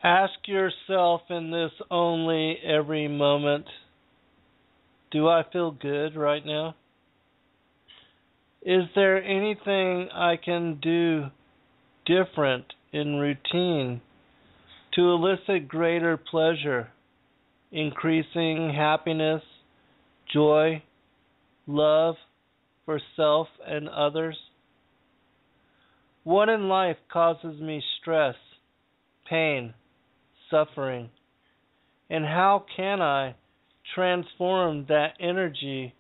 Ask yourself in this only every moment, do I feel good right now? Is there anything I can do different in routine to elicit greater pleasure, increasing happiness, joy, love for self and others? What in life causes me stress, pain, suffering? And how can I transform that energy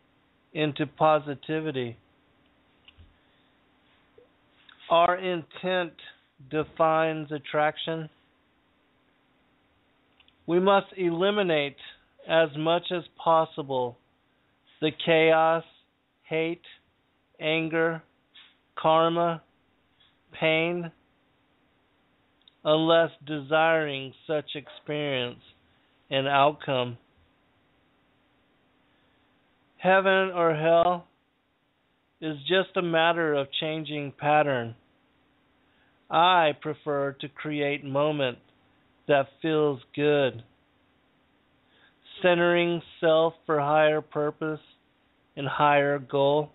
into positivity? Our intent defines attraction. We must eliminate as much as possible the chaos, hate, anger, karma, pain, unless desiring such experience and outcome. Heaven or hell is just a matter of changing pattern. I prefer to create moment that feels good, centering self for higher purpose and higher goal.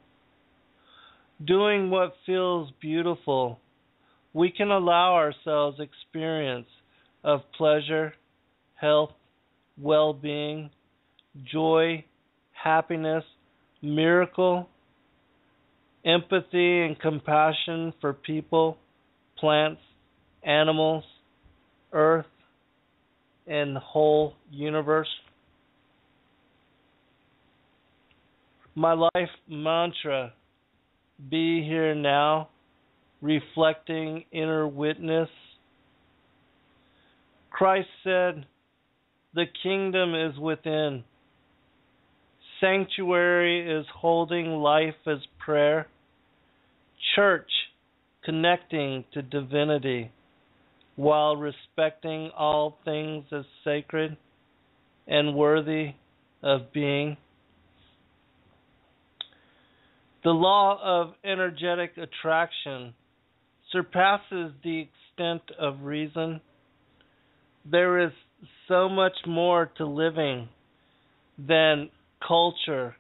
Doing what feels beautiful, we can allow ourselves experience of pleasure, health, well-being, joy, happiness, miracle, empathy and compassion for people, plants, animals, earth, and the whole universe. My life mantra, be here now, reflecting inner witness. Christ said, the kingdom is within. Sanctuary is holding life as prayer. Church connecting to divinity while respecting all things as sacred and worthy of being. The law of energetic attraction surpasses the extent of reason. There is so much more to living than culture,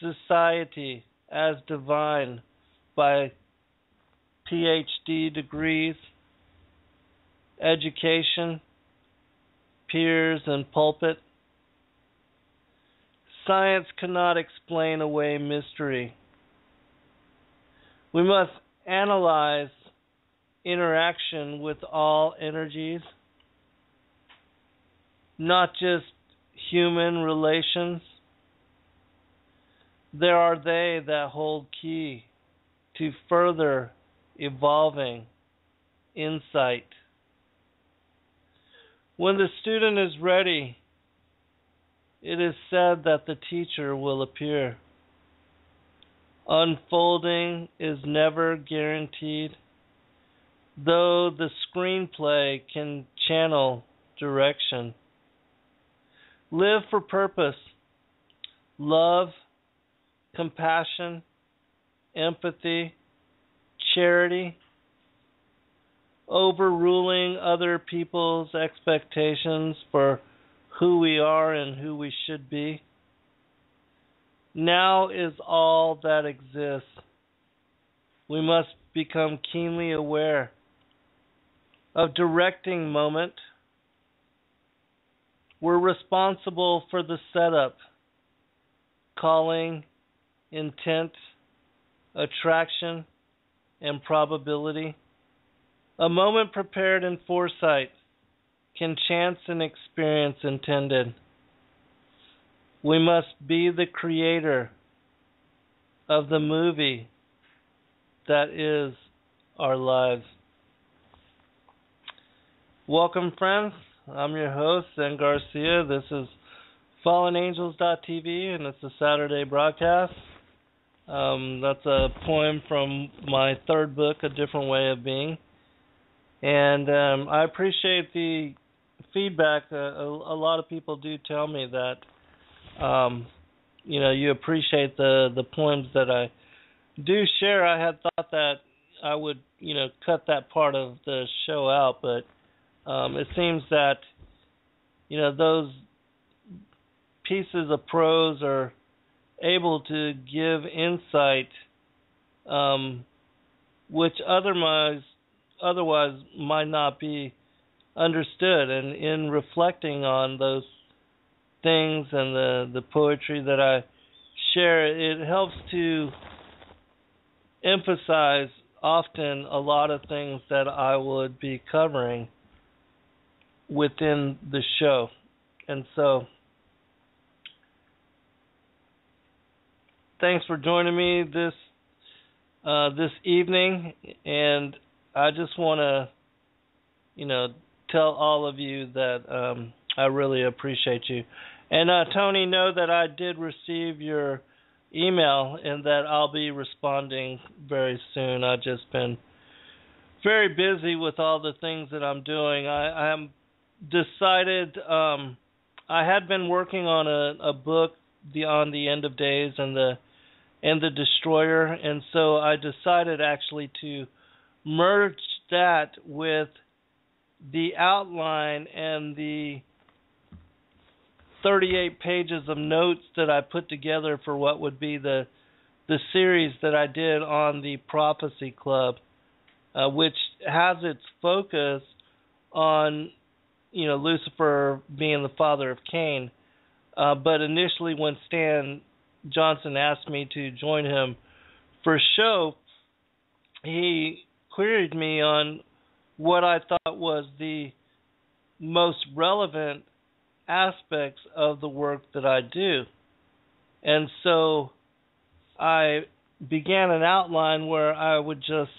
society as defined by PhD degrees, education, peers, and pulpit. Science cannot explain away mystery. We must analyze interaction with all energies, not just human relations. There are they that hold key to further evolving insight. When the student is ready, it is said that the teacher will appear. Unfolding is never guaranteed, though the screenplay can channel direction. Live for purpose, love, compassion, empathy, charity, overruling other people's expectations for who we are and who we should be. Now is all that exists. We must become keenly aware of directing moment. We're responsible for the setup, calling, intent, attraction, and probability. A moment prepared in foresight can chance an experience intended. We must be the creator of the movie that is our lives. Welcome, friends. I'm your host, Zen Garcia. This is FallenAngels.tv, and it's a Saturday broadcast. That's a poem from my third book, A Different Way of Being. And I appreciate the feedback. A lot of people do tell me that, you appreciate the poems that I do share. I had thought that I would, cut that part of the show out, but It seems that, those pieces of prose are able to give insight, which otherwise might not be understood. And in reflecting on those things and the poetry that I share, it helps to emphasize often a lot of things that I would be covering within the show. And so, thanks for joining me this evening, and I just want to, tell all of you that I really appreciate you. And Tony, know that I did receive your email and that I'll be responding very soon. I've just been very busy with all the things that I'm doing. I am decided. I had been working on a book, on the End of Days and the Destroyer, and so I decided actually to merge that with the outline and the 38 pages of notes that I put together for what would be the series that I did on the Prophecy Club, which has its focus on, Lucifer being the father of Cain. But initially, when Stan Johnson asked me to join him for a show, he queried me on what I thought was the most relevant aspects of the work that I do. And so I began an outline where I would just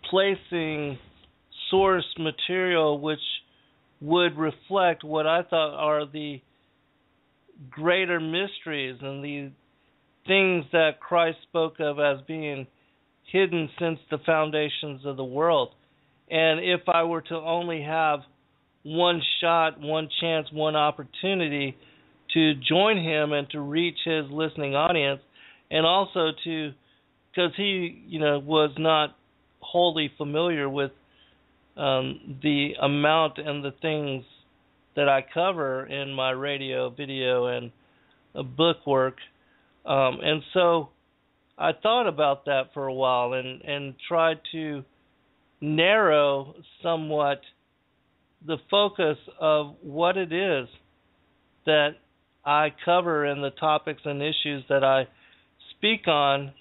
placing source material which would reflect what I thought are the greater mysteries and the things that Christ spoke of as being hidden since the foundations of the world. And if I were to only have one shot, one chance, one opportunity to join him and to reach his listening audience, and also because he, was not wholly familiar with the amount and the things that I cover in my radio, video, and book work. And so I thought about that for a while and tried to narrow somewhat the focus of what it is that I cover in the topics and issues that I speak on,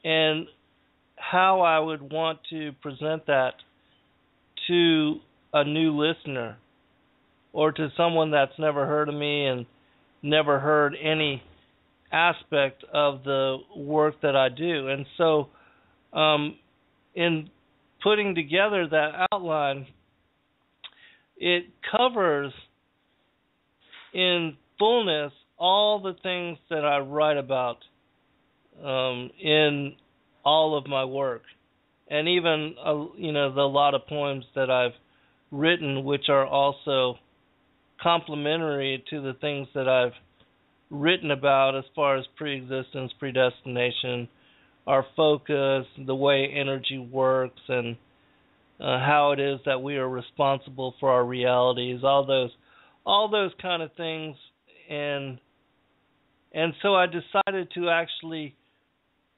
and how I would want to present that to a new listener or to someone that's never heard of me and never heard any aspect of the work that I do. And so in putting together that outline, it covers in fullness all the things that I write about in all of my work, and even the lot of poems that I've written, which are also complementary to the things that I've written about as far as pre-existence, predestination, our focus, the way energy works, and how it is that we are responsible for our realities, all those kind of things. And so I decided to actually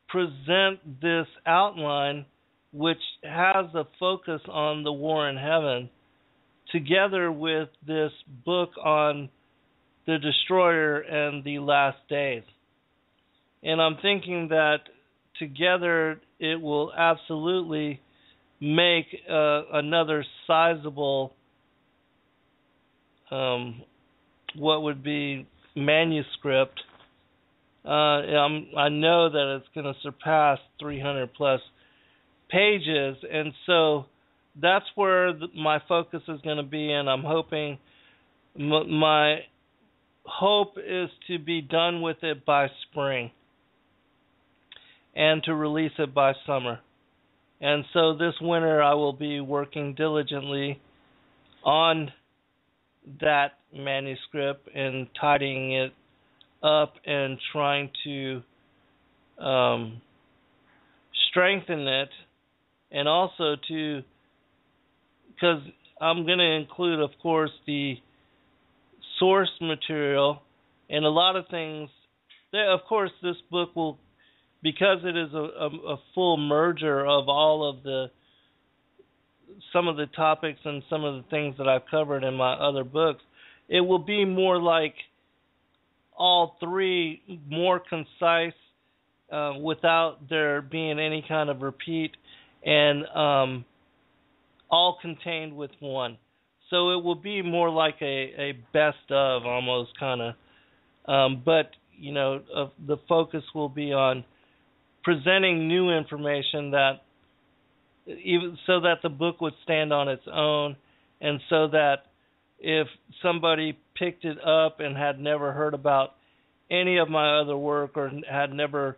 present this outline, which has a focus on the war in heaven, together with this book on the Destroyer and the last days. And I'm thinking that together it will absolutely make another sizable, what would be manuscript. I know that it's going to surpass 300 plus pages, and so that's where my focus is going to be, and I'm hoping, my hope is to be done with it by spring and to release it by summer. And so this winter I will be working diligently on that manuscript and tidying it up and trying to strengthen it, and also because I'm going to include, of course, the source material and a lot of things. Of course, this book will, because it is a full merger of all of some of the topics and some of the things that I've covered in my other books, it will be more like all three, more concise, without there being any kind of repeat, and all contained with one. So it will be more like a best of almost kind of, but the focus will be on presenting new information that even so that the book would stand on its own, and so that if somebody picked it up and had never heard about any of my other work, or had never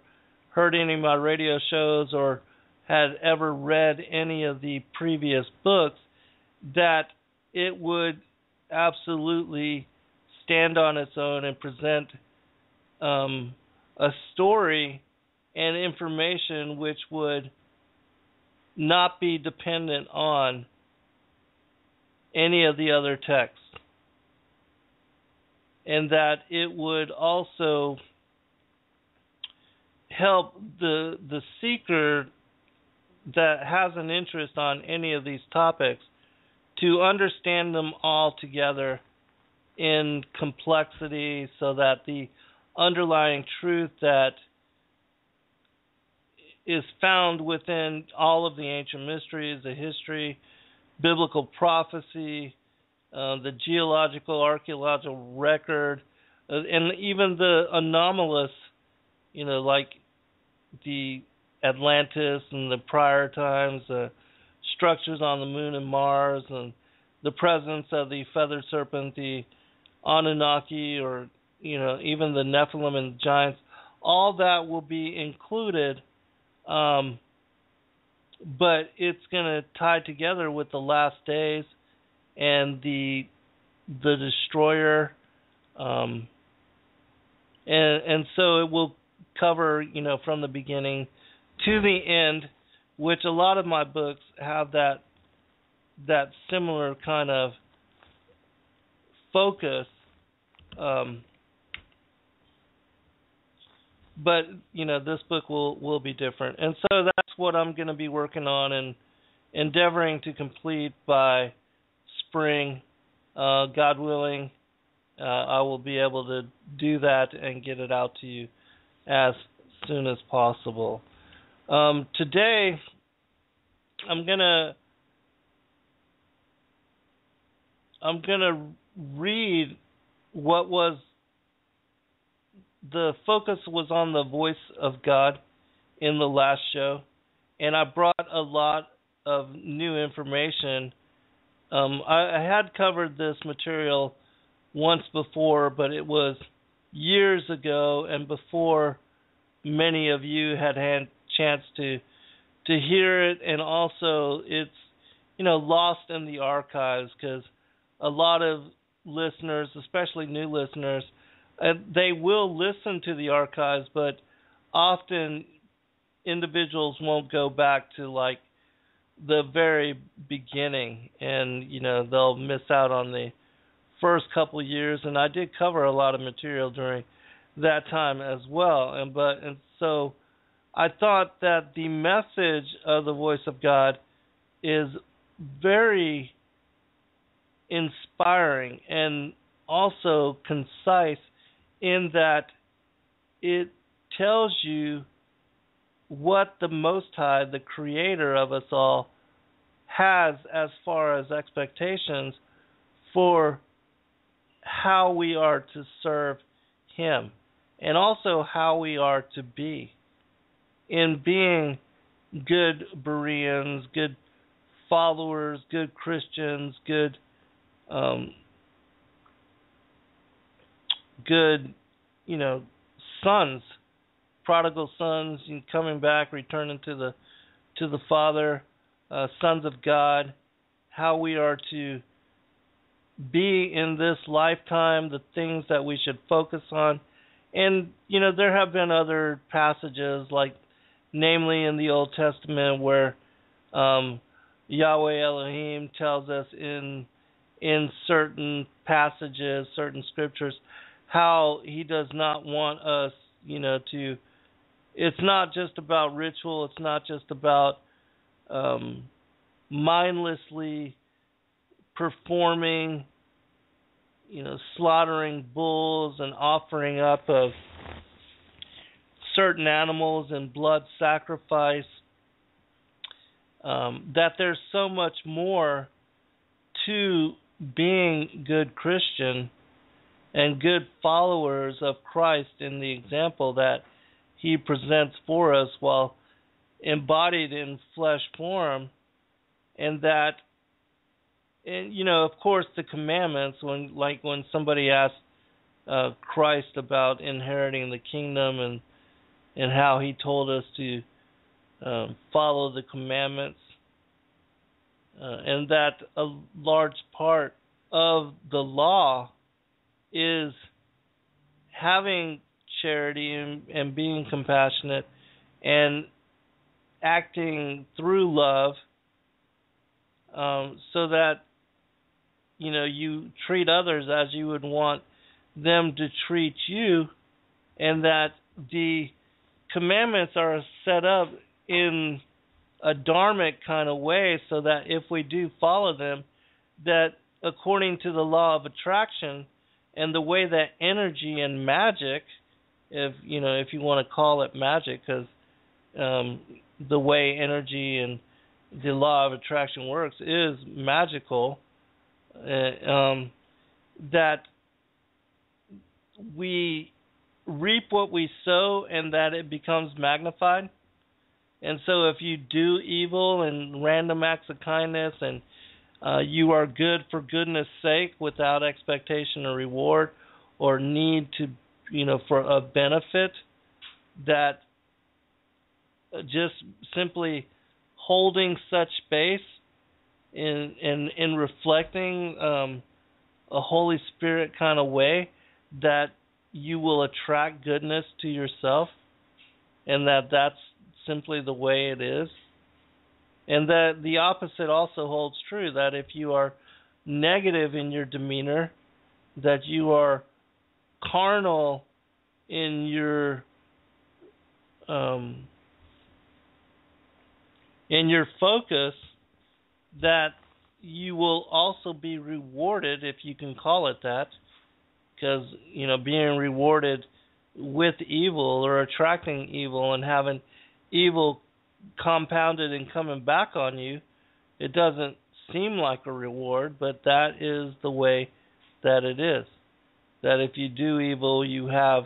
heard any of my radio shows, or had ever read any of the previous books, that it would absolutely stand on its own and present a story and information which would not be dependent on any of the other texts, and that it would also help the seeker that has an interest on any of these topics to understand them all together in complexity, so that the underlying truth that is found within all of the ancient mysteries, the history, biblical prophecy, the geological, archaeological record, and even the anomalous, like the Atlantis and the prior times, structures on the moon and Mars, and the presence of the feathered serpent, the Anunnaki, or even the Nephilim and giants. All that will be included, but it's going to tie together with the last days and the destroyer, and so it will cover from the beginning to the end, which a lot of my books have that similar kind of focus, but this book will be different, and so that's what I'm going to be working on and endeavoring to complete by spring, God willing. I will be able to do that and get it out to you as soon as possible. Today, I'm gonna read what was the focus was on the voice of God in the last show, and I brought a lot of new information. I had covered this material once before, but it was years ago and before many of you had chance to hear it, and also it's lost in the archives, because a lot of listeners, especially new listeners, they will listen to the archives, but often individuals won't go back to like the very beginning, and they'll miss out on the first couple of years. And I did cover a lot of material during that time as well, and so I thought that the message of the voice of God is very inspiring and also concise, in that it tells you what the Most High, the Creator of us all, has as far as expectations for how we are to serve Him, and also how we are to be in being good Bereans, good followers, good Christians, good sons, prodigal sons, coming back, returning to the Father, sons of God, how we are to be in this lifetime, the things that we should focus on. And, there have been other passages, like namely in the Old Testament, where Yahweh Elohim tells us in certain passages, certain scriptures, how he does not want us, to. It's not just about ritual. It's not just about mindlessly performing, slaughtering bulls and offering up of certain animals and blood sacrifice. That there's so much more to being good Christian and good followers of Christ in the example that he presents for us while embodied in flesh form, and that, of course, the commandments, when somebody asks Christ about inheriting the kingdom and how he told us to follow the commandments, and that a large part of the law is having charity and being compassionate and acting through love, so that you treat others as you would want them to treat you, and that the commandments are set up in a dharmic kind of way, so that if we do follow them, that according to the law of attraction and the way that energy and magic, if you want to call it magic, because the way energy and the law of attraction works is magical, that we reap what we sow and that it becomes magnified. And so if you do evil and random acts of kindness and you are good for goodness sake without expectation or reward or need to, for a benefit, that just simply holding such space in reflecting a Holy Spirit kind of way, that you will attract goodness to yourself, and that's simply the way it is. And that the opposite also holds true, that if you are negative in your demeanor, that you are carnal in your focus, that you will also be rewarded, if you can call it that, because being rewarded with evil or attracting evil and having evil compounded and coming back on you, it doesn't seem like a reward, but that is the way that it is. That if you do evil, you have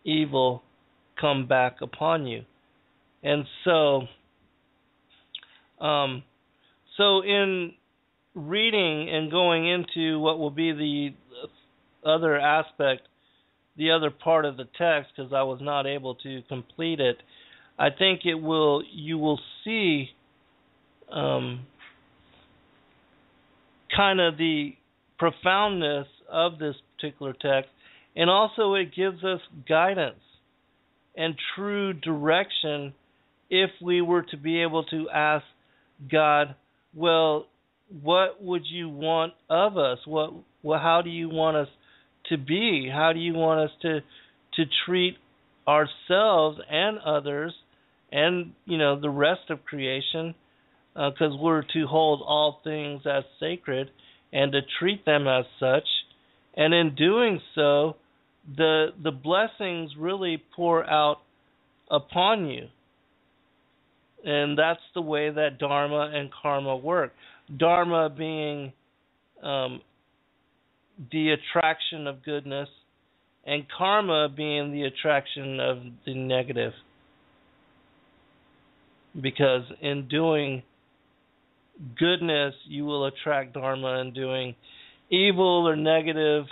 evil come back upon you. And so in reading and going into what will be the other aspect, the other part of the text, because I was not able to complete it, I think you will see kind of the profoundness of this particular text, and also it gives us guidance and true direction if we were to be able to ask God, well, what would you want of us? How do you want us to be? How do you want us to treat ourselves and others and the rest of creation, because we're to hold all things as sacred and to treat them as such, and in doing so, the blessings really pour out upon you. And that's the way that dharma and karma work. Dharma being the attraction of goodness, and karma being the attraction of the negative. Because in doing goodness, you will attract dharma, and doing evil or negative,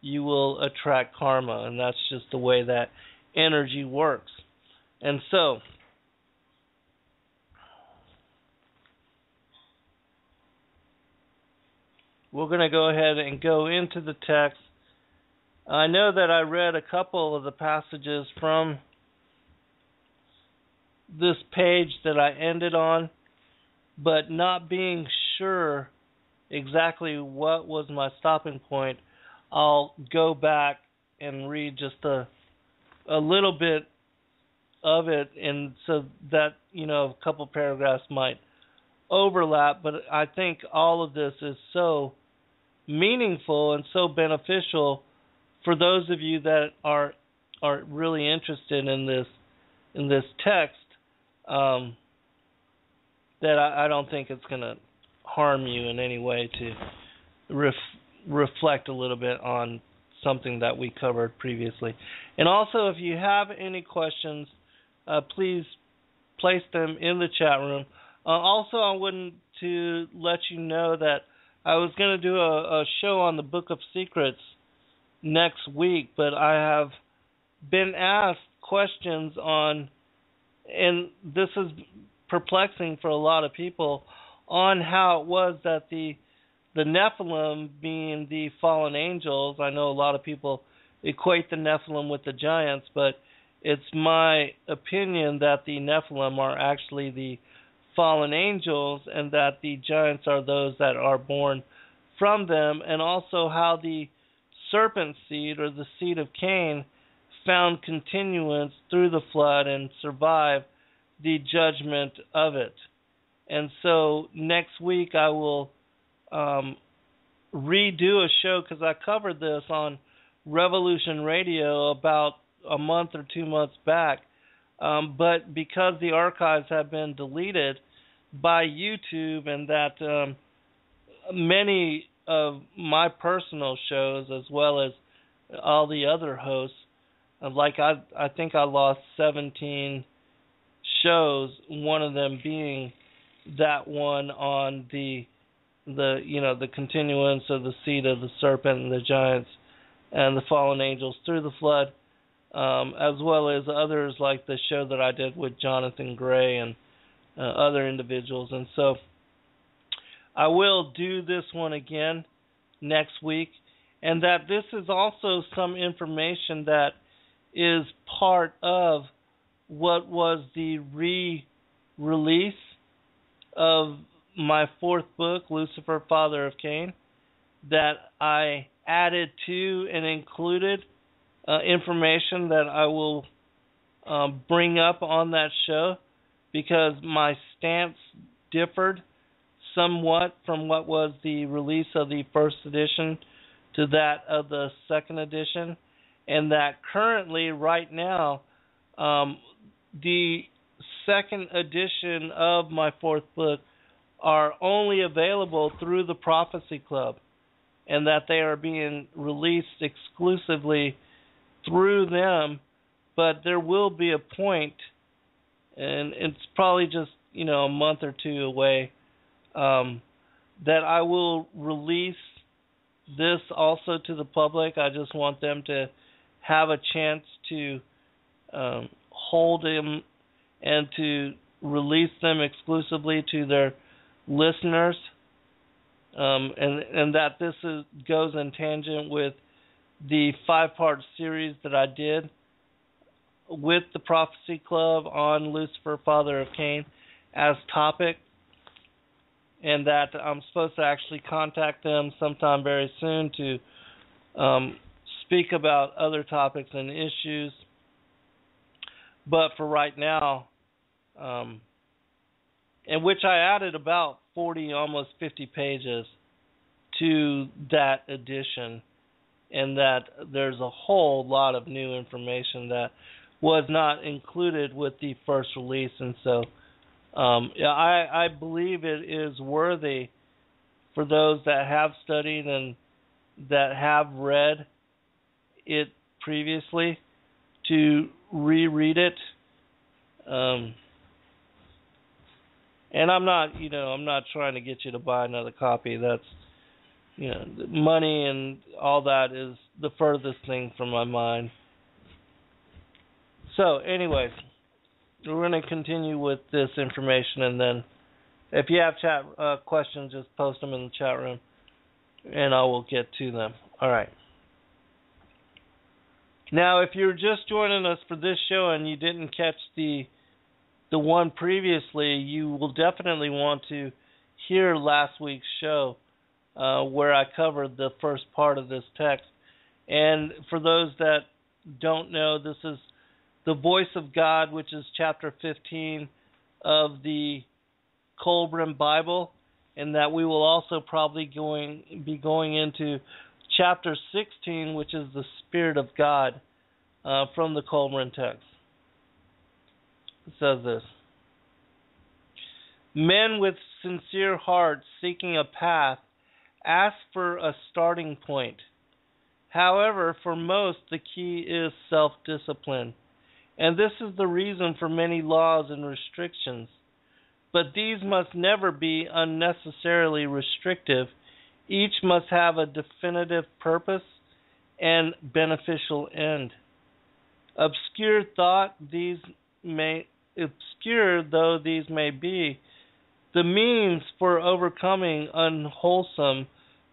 you will attract karma. And that's just the way that energy works. And so, we're going to go ahead and go into the text. I know that I read a couple of the passages from this page that I ended on, but not being sure exactly what was my stopping point, I'll go back and read just a little bit of it, and so that, a couple paragraphs might overlap, but I think all of this is so meaningful and so beneficial for those of you that are really interested in this text, that I don't think it's going to harm you in any way to reflect a little bit on something that we covered previously. And also, if you have any questions, please place them in the chat room. Also, I wanted to let you know that I was going to do a show on the Book of Secrets next week, but I have been asked questions on, and this is perplexing for a lot of people, on how it was that the Nephilim, being the fallen angels, I know a lot of people equate the Nephilim with the giants, but it's my opinion that the Nephilim are actually the fallen angels, and that the giants are those that are born from them, and also how the serpent seed, or the seed of Cain, found continuance through the flood and survived the judgment of it. And so next week I will redo a show, because I covered this on Revolution Radio about a month or 2 months back, but because the archives have been deleted by YouTube, and that many of my personal shows, as well as all the other hosts, like I think I lost 17 shows, one of them being that one on the continuance of the seed of the serpent and the giants and the fallen angels through the flood, as well as others like the show that I did with Jonathan Gray and other individuals. And so I will do this one again next week, and that this is also some information that is part of what was the re-release of my fourth book, Lucifer, Father of Cain, that I added to and included information that I will bring up on that show, because my stance differed somewhat from what was the release of the first edition to that of the second edition, and that currently, right now, the second edition of my fourth book are only available through the Prophecy Club, and that they are being released exclusively through them. But there will be a point, and it's probably just a month or two away, that I will release this also to the public. I just want them to have a chance to hold them and to release them exclusively to their listeners, and that this goes in tangent with the 5-part series that I did with the Prophecy Club on Lucifer, Father of Cain as topic, and that I'm supposed to actually contact them sometime very soon to speak about other topics and issues. But for right now, in which I added about 40, almost 50 pages to that edition, and that there's a whole lot of new information that was not included with the first release. And so I believe it is worthy for those that have studied and that have read it previously to reread it. And I'm not trying to get you to buy another copy. That's, money and all that is the furthest thing from my mind. So, anyways, we're going to continue with this information, and then if you have chat questions, just post them in the chat room, and I will get to them. All right. Now, if you're just joining us for this show and you didn't catch the the one previously, you will definitely want to hear last week's show where I covered the first part of this text. And for those that don't know, this is the voice of God, which is chapter 15 of the Kolbrin Bible, and that we will also probably be going into chapter 16, which is the Spirit of God from the Kolbrin text. It says this: men with sincere hearts seeking a path ask for a starting point. However, for most, the key is self-discipline, and this is the reason for many laws and restrictions. But these must never be unnecessarily restrictive. Each must have a definitive purpose and beneficial end. Obscure though these may be, the means for overcoming unwholesome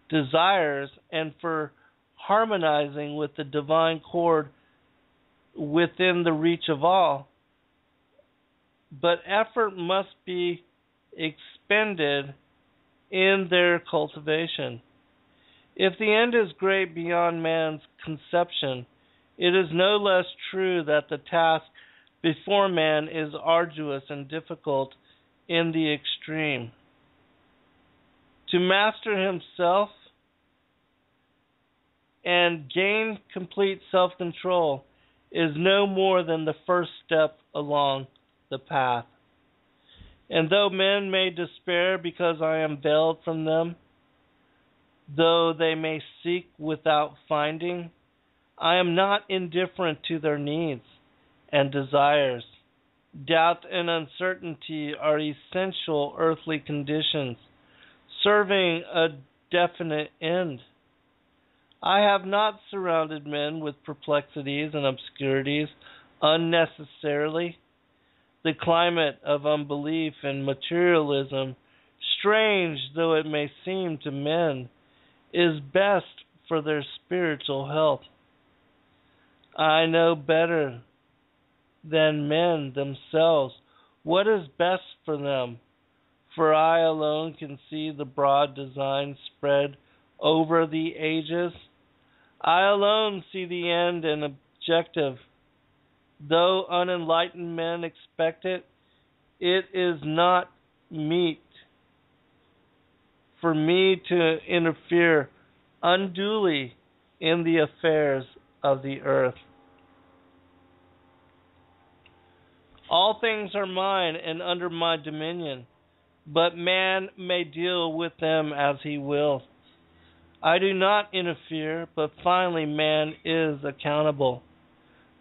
desires and for harmonizing with the divine chord within the reach of all. But effort must be expended in their cultivation. If the end is great beyond man's conception, it is no less true that the task before man is arduous and difficult in the extreme. To master himself and gain complete self-control is no more than the first step along the path. And though men may despair because I am veiled from them, though they may seek without finding, I am not indifferent to their needs and desires. Doubt and uncertainty are essential earthly conditions, serving a definite end. I have not surrounded men with perplexities and obscurities unnecessarily. The climate of unbelief and materialism, strange though it may seem to men, is best for their spiritual health. I know better than men themselves what is best for them, for I alone can see the broad design spread over the ages. I alone see the end and objective. Though unenlightened men expect it, it is not meet for me to interfere unduly in the affairs of the earth. All things are mine and under my dominion, but man may deal with them as he will. I do not interfere, but finally man is accountable.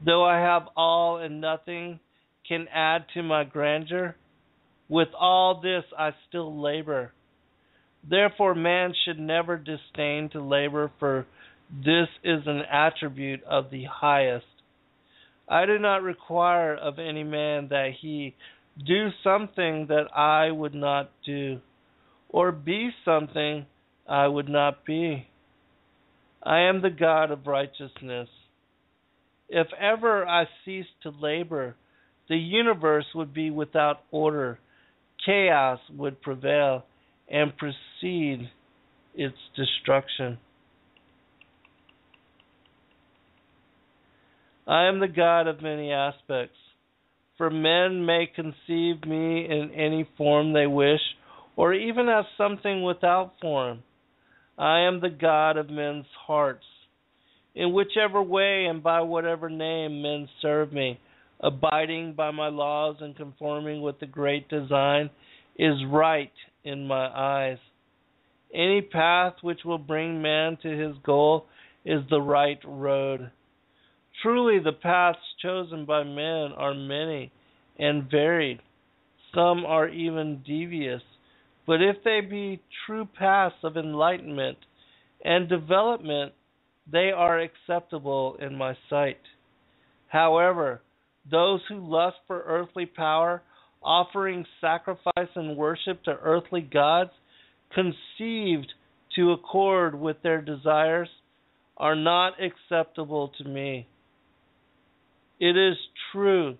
Though I have all and nothing can add to my grandeur, with all this I still labor. Therefore man should never disdain to labor, for this is an attribute of the highest. I do not require of any man that he do something that I would not do, or be something I would not be. I am the God of righteousness. If ever I ceased to labor, the universe would be without order, chaos would prevail, and precede its destruction. I am the God of many aspects, for men may conceive me in any form they wish, or even as something without form. I am the God of men's hearts. In whichever way and by whatever name men serve me, abiding by my laws and conforming with the great design is right in my eyes. Any path which will bring man to his goal is the right road. Truly, the paths chosen by men are many and varied. Some are even devious, but if they be true paths of enlightenment and development, they are acceptable in my sight. However, those who lust for earthly power, offering sacrifice and worship to earthly gods, conceived to accord with their desires, are not acceptable to me. It is true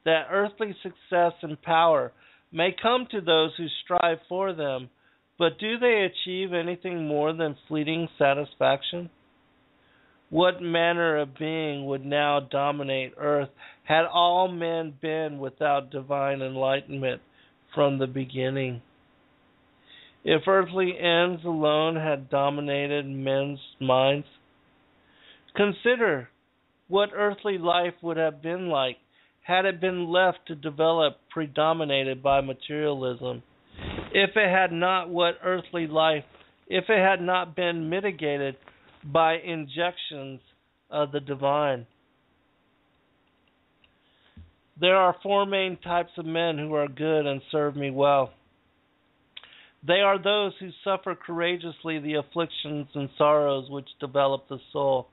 that earthly success and power may come to those who strive for them, but do they achieve anything more than fleeting satisfaction? What manner of being would now dominate earth had all men been without divine enlightenment from the beginning? If earthly ends alone had dominated men's minds, consider what earthly life would have been like had it been left to develop predominated by materialism. If it had not been mitigated by injections of the divine. There are four main types of men who are good and serve me well. They are those who suffer courageously the afflictions and sorrows which develop the soul,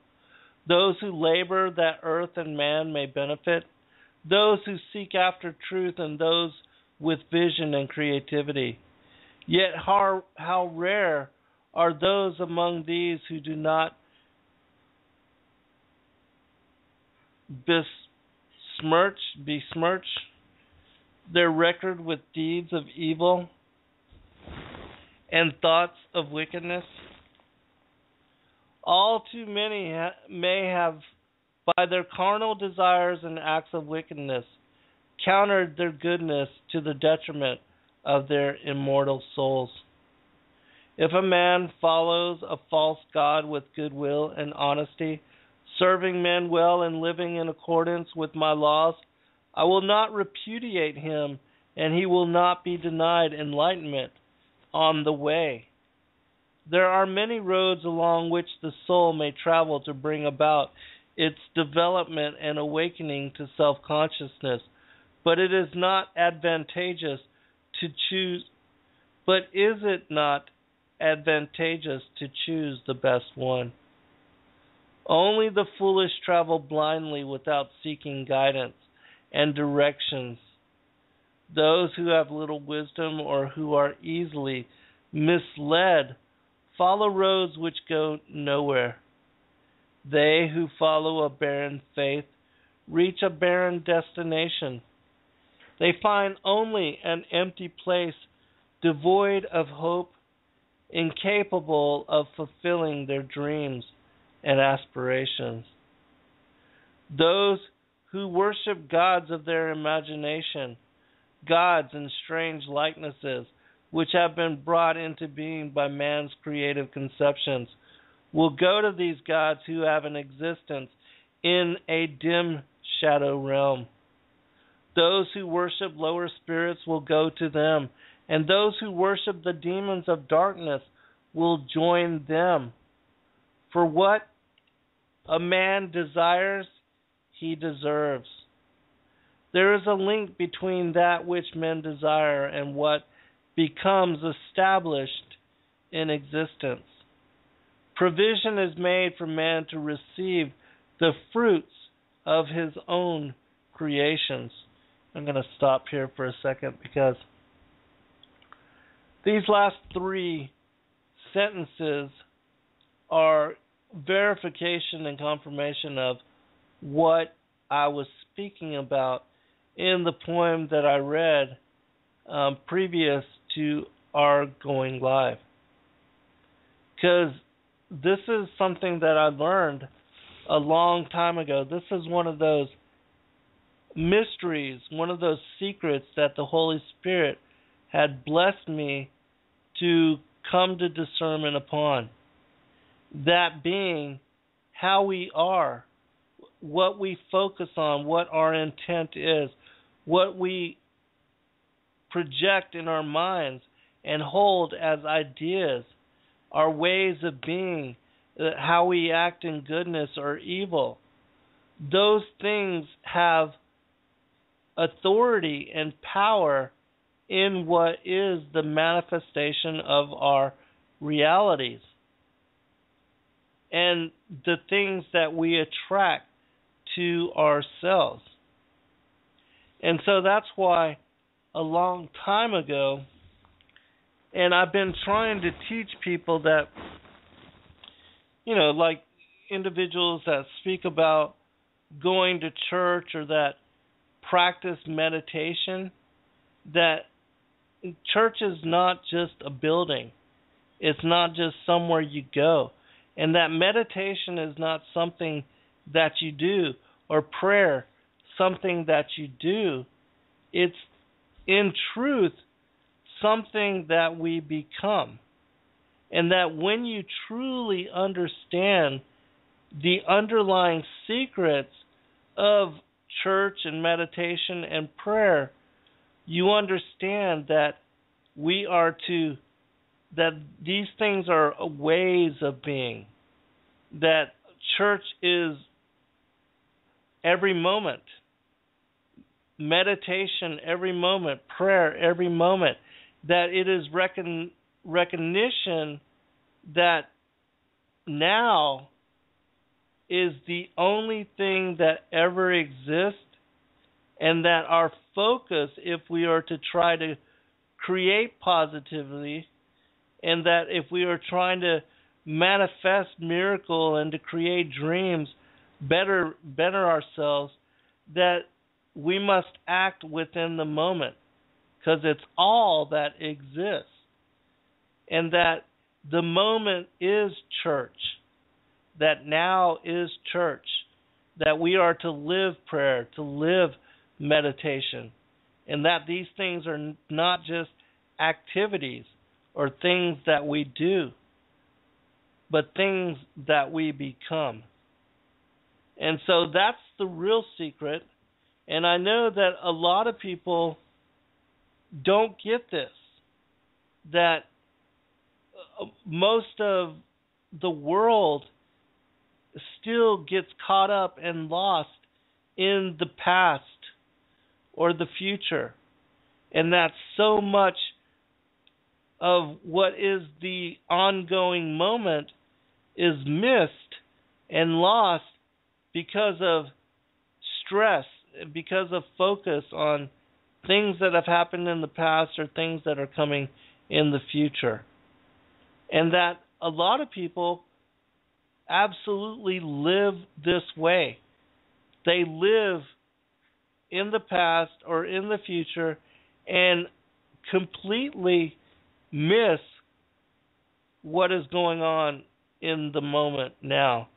those who labor that earth and man may benefit, those who seek after truth, and those with vision and creativity. Yet how rare are those among these who do not besmirch their record with deeds of evil and thoughts of wickedness. All too many may have, by their carnal desires and acts of wickedness, countered their goodness to the detriment of their immortal souls. If a man follows a false god with goodwill and honesty, serving men well and living in accordance with my laws, I will not repudiate him, and he will not be denied enlightenment on the way. There are many roads along which the soul may travel to bring about its development and awakening to self-consciousness, but it is not advantageous to choose. But is it not advantageous to choose the best one? Only the foolish travel blindly without seeking guidance and directions. Those who have little wisdom or who are easily misled follow roads which go nowhere. They who follow a barren faith reach a barren destination. They find only an empty place, devoid of hope, incapable of fulfilling their dreams and aspirations. Those who worship gods of their imagination, gods in strange likenesses, which have been brought into being by man's creative conceptions, will go to these gods who have an existence in a dim shadow realm. Those who worship lower spirits will go to them, and those who worship the demons of darkness will join them. For what a man desires, he deserves. There is a link between that which men desire and what becomes established in existence. Provision is made for man to receive the fruits of his own creations. I'm going to stop here for a second because these last three sentences are verification and confirmation of what I was speaking about in the poem that I read previous to our going live. Because this is something that I learned a long time ago. This is one of those mysteries, one of those secrets that the Holy Spirit had blessed me to come to discernment upon. That being how we are, what we focus on, what our intent is, what we project in our minds and hold as ideas, our ways of being, how we act in goodness or evil. Those things have authority and power in what is the manifestation of our realities and the things that we attract to ourselves. And so that's why a long time ago, and I've been trying to teach people that, like individuals that speak about going to church or that practice meditation, that church is not just a building. It's not just somewhere you go. And that meditation is not something that you do, or prayer something that you do. It's in truth something that we become. And that when you truly understand the underlying secrets of church and meditation and prayer, you understand that that these things are ways of being, that church is every moment, meditation every moment, prayer every moment, that it is recognition that now is the only thing that ever exists, and that our focus, if we are to try to create positively, and that if we are trying to manifest miracle and to create dreams, better ourselves, that we must act within the moment, because it's all that exists. And that the moment is church, that now is church, that we are to live prayer, to live meditation, and that these things are not just activities or things that we do, but things that we become. And so that's the real secret. And I know that a lot of people don't get this, that most of the world still gets caught up and lost in the past or the future, and that so much of what is the ongoing moment is missed and lost because of stress, because of focus on things that have happened in the past or things that are coming in the future. And that a lot of people absolutely live this way. They live in the past or in the future and completely miss what is going on in the moment now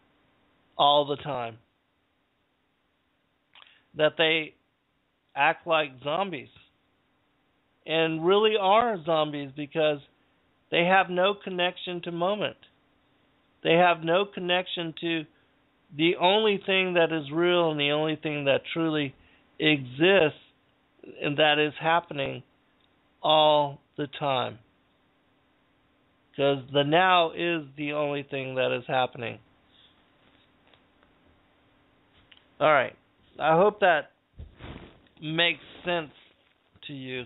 all the time. That they act like zombies, and really are zombies, because they have no connection to moment. They have no connection to the only thing that is real and the only thing that truly exists and that is happening all the time. Because the now is the only thing that is happening. All right. I hope that makes sense to you,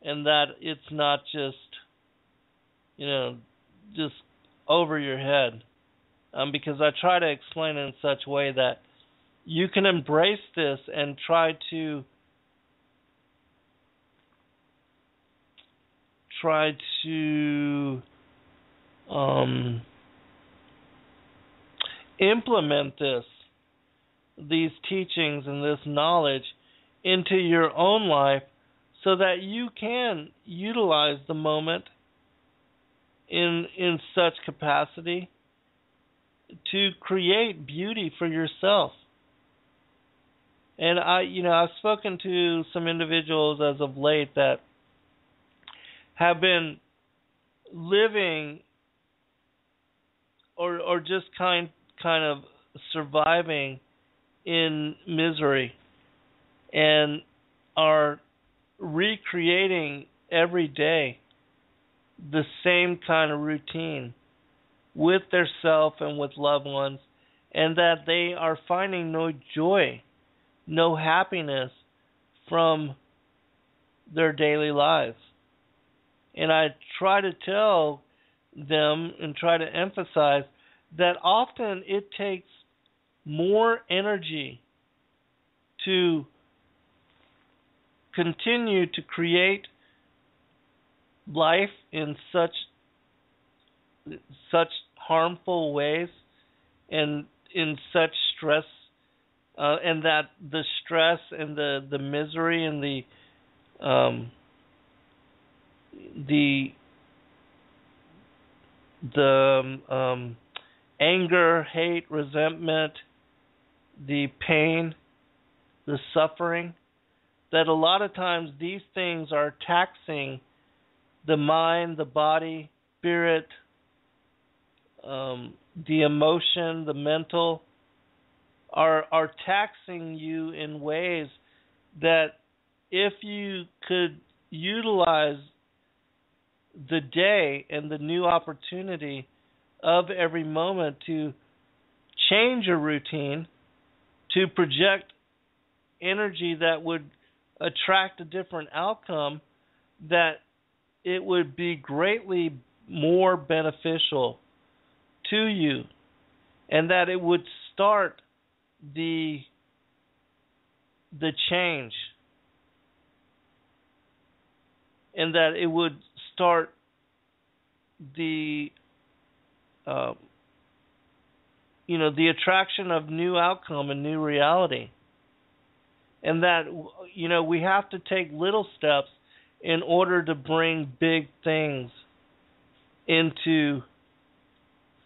and that it's not just, just over your head. Because I try to explain it in such a way that you can embrace this and try to implement these teachings and this knowledge into your own life, so that you can utilize the moment in such capacity to create beauty for yourself. And I've spoken to some individuals as of late that have been living or just kind of surviving in misery, and are recreating every day the same kind of routine with their self and with loved ones, and that they are finding no joy, no happiness from their daily lives. And I try to tell them and try to emphasize that often it takes more energy to continue to create life in such harmful ways and in such stress and that the stress and the misery and the anger, hate, resentment, the pain, the suffering, that a lot of times these things are taxing the mind, the body, spirit, the emotion, the mental, are taxing you in ways that if you could utilize the day and the new opportunity of every moment to change a routine, to project energy that would attract a different outcome, that it would be greatly more beneficial to you, and that it would start the change, and that it would start the the attraction of new outcome and new reality. And that we have to take little steps in order to bring big things into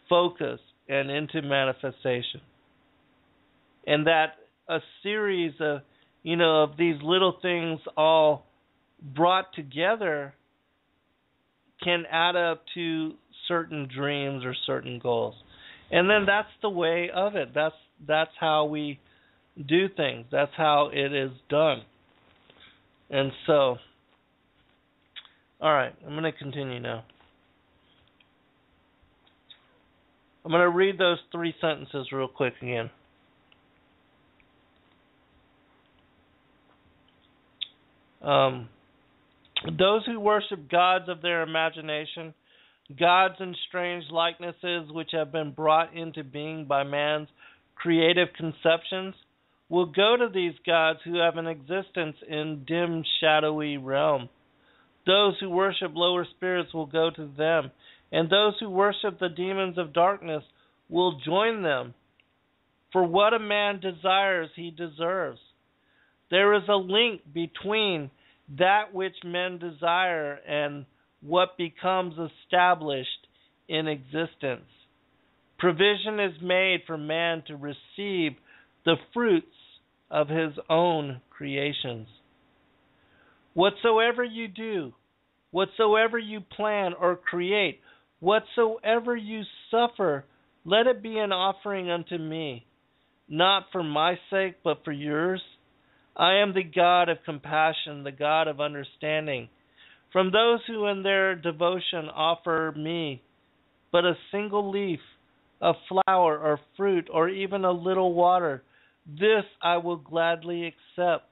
focus and into manifestation. And that a series of of these little things all brought together can add up to certain dreams or certain goals. And then that's the way of it. That's how we do things. That's how it is done. And so, all right, I'm going to continue now. I'm going to read those 3 sentences real quick again. Those who worship gods of their imagination, gods in strange likenesses which have been brought into being by man's creative conceptions, will go to these gods who have an existence in dim, shadowy realm. Those who worship lower spirits will go to them, and those who worship the demons of darkness will join them. For what a man desires, he deserves. There is a link between that which men desire and what becomes established in existence. Provision is made for man to receive the fruits of his own creations. Whatsoever you do, whatsoever you plan or create, whatsoever you suffer, let it be an offering unto me, not for my sake, but for yours. I am the God of compassion, the God of understanding. From those who in their devotion offer me but a single leaf, a flower or fruit, or even a little water, this I will gladly accept,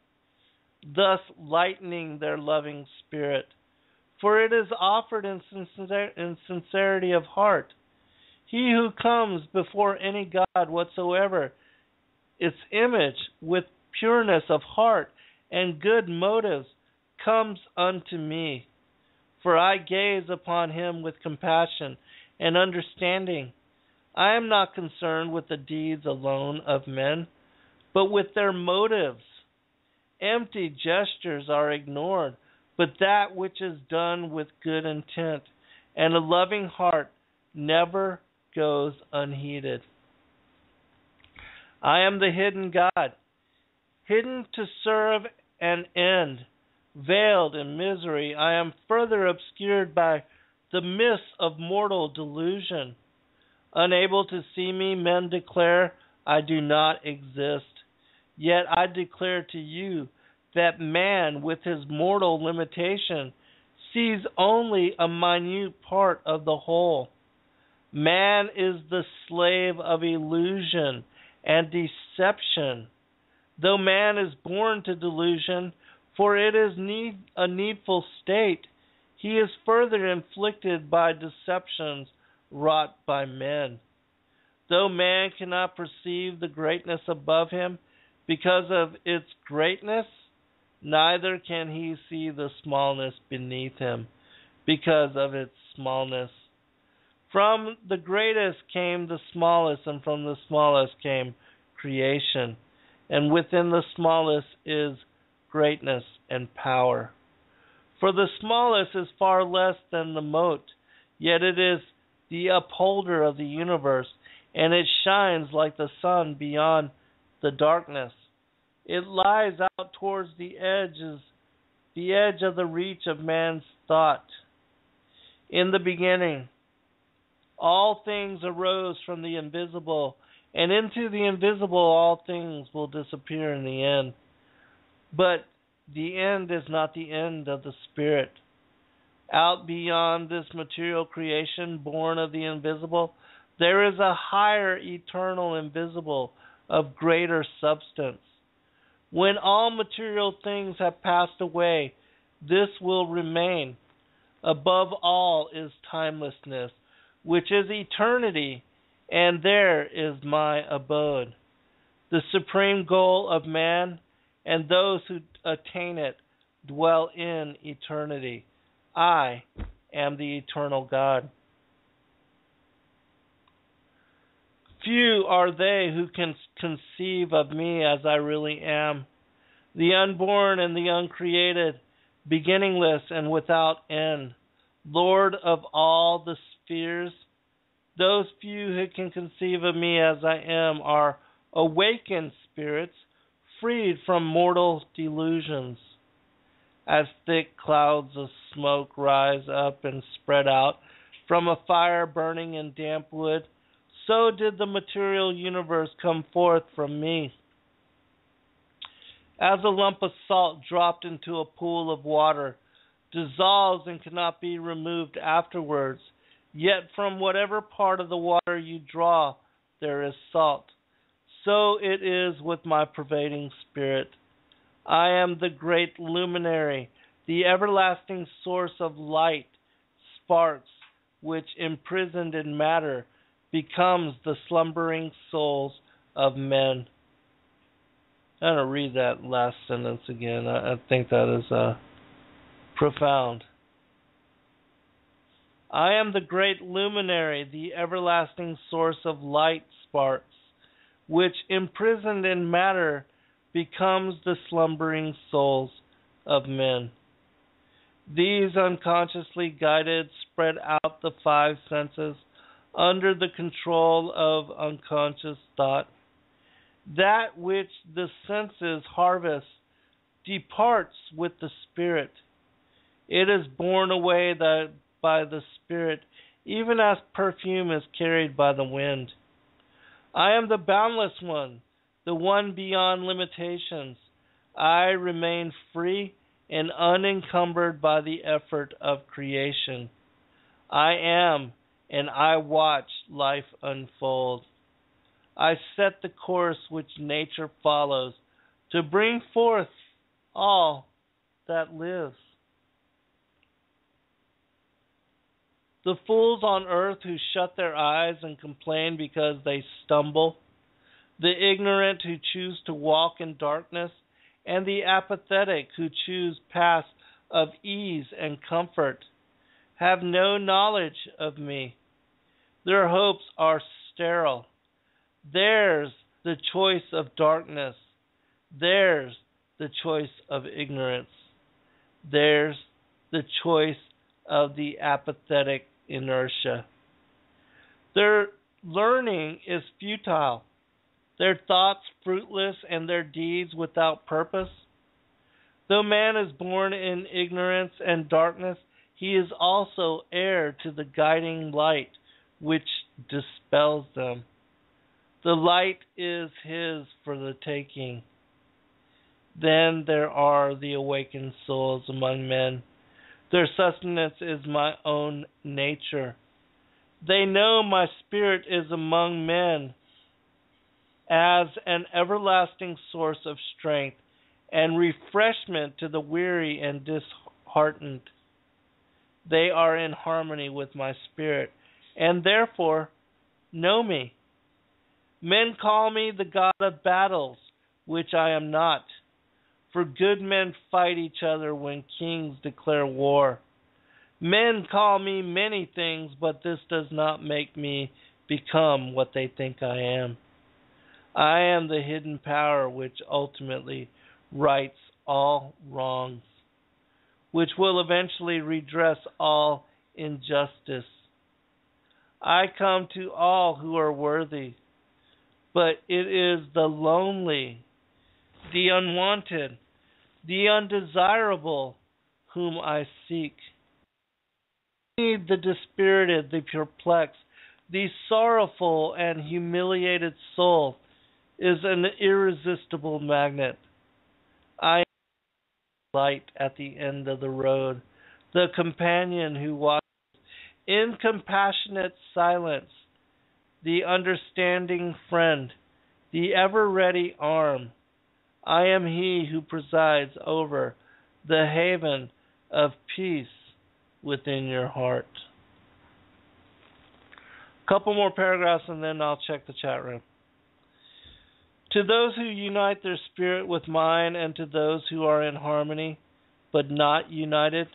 thus lightening their loving spirit. For it is offered in sincerity of heart. He who comes before any God whatsoever, its image, with pureness of heart and good motives, comes unto me. For I gaze upon him with compassion and understanding. I am not concerned with the deeds alone of men, but with their motives. Empty gestures are ignored, but that which is done with good intent and a loving heart never goes unheeded. I am the hidden God, hidden to serve an end. Veiled in misery, I am further obscured by the mists of mortal delusion. Unable to see me, men declare I do not exist. Yet I declare to you that man, with his mortal limitation, sees only a minute part of the whole. Man is the slave of illusion and deception. Though man is born to delusion, for it is a needful state, he is further inflicted by deceptions wrought by men. Though man cannot perceive the greatness above him because of its greatness, neither can he see the smallness beneath him because of its smallness. From the greatest came the smallest, and from the smallest came creation. and within the smallest is greatness and power. For the smallest is far less than the mote, yet it is the upholder of the universe, and it shines like the sun beyond the darkness. It lies out towards the edge of the reach of man's thought. In the beginning, all things arose from the invisible, and into the invisible all things will disappear in the end. But the end is not the end of the Spirit. Out beyond this material creation, born of the invisible, there is a higher, eternal, invisible, of greater substance. When all material things have passed away, this will remain. Above all is timelessness, which is eternity, and there is my abode. The supreme goal of man, and those who attain it dwell in eternity. I am the eternal God. Few are they who can conceive of me as I really am, the unborn and the uncreated, beginningless and without end, Lord of all the spheres. Those few who can conceive of me as I am are awakened spirits, freed from mortal delusions. As thick clouds of smoke rise up and spread out from a fire burning in damp wood, so did the material universe come forth from me. As a lump of salt dropped into a pool of water, dissolves and cannot be removed afterwards, yet from whatever part of the water you draw, there is salt. So it is with my pervading spirit. I am the great luminary, the everlasting source of light, sparks, which imprisoned in matter, becomes the slumbering souls of men. I'm going to read that last sentence again. I think that is profound. I am the great luminary, the everlasting source of light sparks, which imprisoned in matter becomes the slumbering souls of men. These unconsciously guided spread out the five senses under the control of unconscious thought. That which the senses harvest departs with the spirit. It is borne away by the spirit, even as perfume is carried by the wind. I am the boundless one, the one beyond limitations. I remain free and unencumbered by the effort of creation. I am, and I watch life unfold. I set the course which nature follows to bring forth all that lives. The fools on earth who shut their eyes and complain because they stumble, the ignorant who choose to walk in darkness, and the apathetic who choose paths of ease and comfort, have no knowledge of me. Their hopes are sterile. Theirs the choice of darkness. Theirs the choice of ignorance. Theirs the choice of the apathetic inertia. Their learning is futile, their thoughts fruitless, and their deeds without purpose. Though man is born in ignorance and darkness, he is also heir to the guiding light which dispels them. The light is his for the taking. Then there are the awakened souls among men. Their sustenance is my own nature. They know my spirit is among men as an everlasting source of strength and refreshment to the weary and disheartened. They are in harmony with my spirit, and therefore know me. Men call me the God of battles, which I am not. For good men fight each other when kings declare war. Men call me many things, but this does not make me become what they think I am. I am the hidden power which ultimately rights all wrongs, which will eventually redress all injustice. I come to all who are worthy, but it is the lonely, the unwanted, the undesirable whom I seek. The dispirited, the perplexed, the sorrowful and humiliated soul is an irresistible magnet. I am the light at the end of the road, the companion who walks in compassionate silence, the understanding friend, the ever-ready arm. I am he who presides over the haven of peace within your heart. A couple more paragraphs and then I'll check the chat room. To those who unite their spirit with mine, and to those who are in harmony but not united,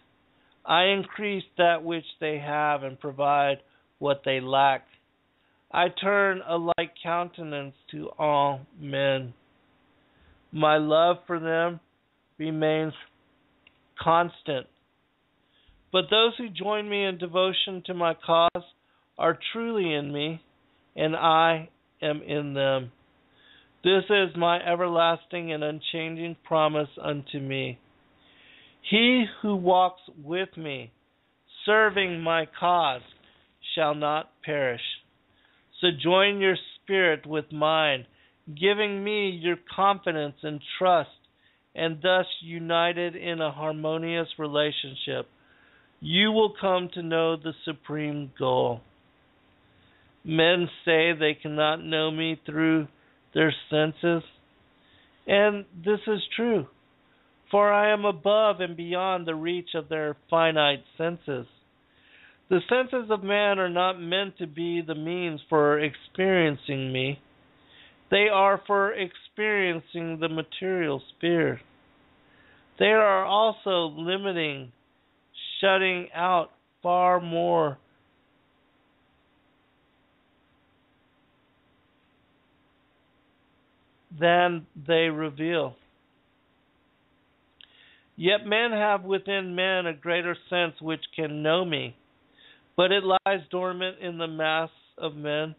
I increase that which they have and provide what they lack. I turn a like countenance to all men. My love for them remains constant. But those who join me in devotion to my cause are truly in me, and I am in them. This is my everlasting and unchanging promise unto me. He who walks with me, serving my cause, shall not perish. So join your spirit with mine, giving me your confidence and trust, and thus united in a harmonious relationship, you will come to know the supreme goal. Men say they cannot know me through their senses, and this is true, for I am above and beyond the reach of their finite senses. The senses of man are not meant to be the means for experiencing me. They are for experiencing the material sphere. They are also limiting, shutting out far more than they reveal. Yet men have within men a greater sense which can know me, but it lies dormant in the mass of men.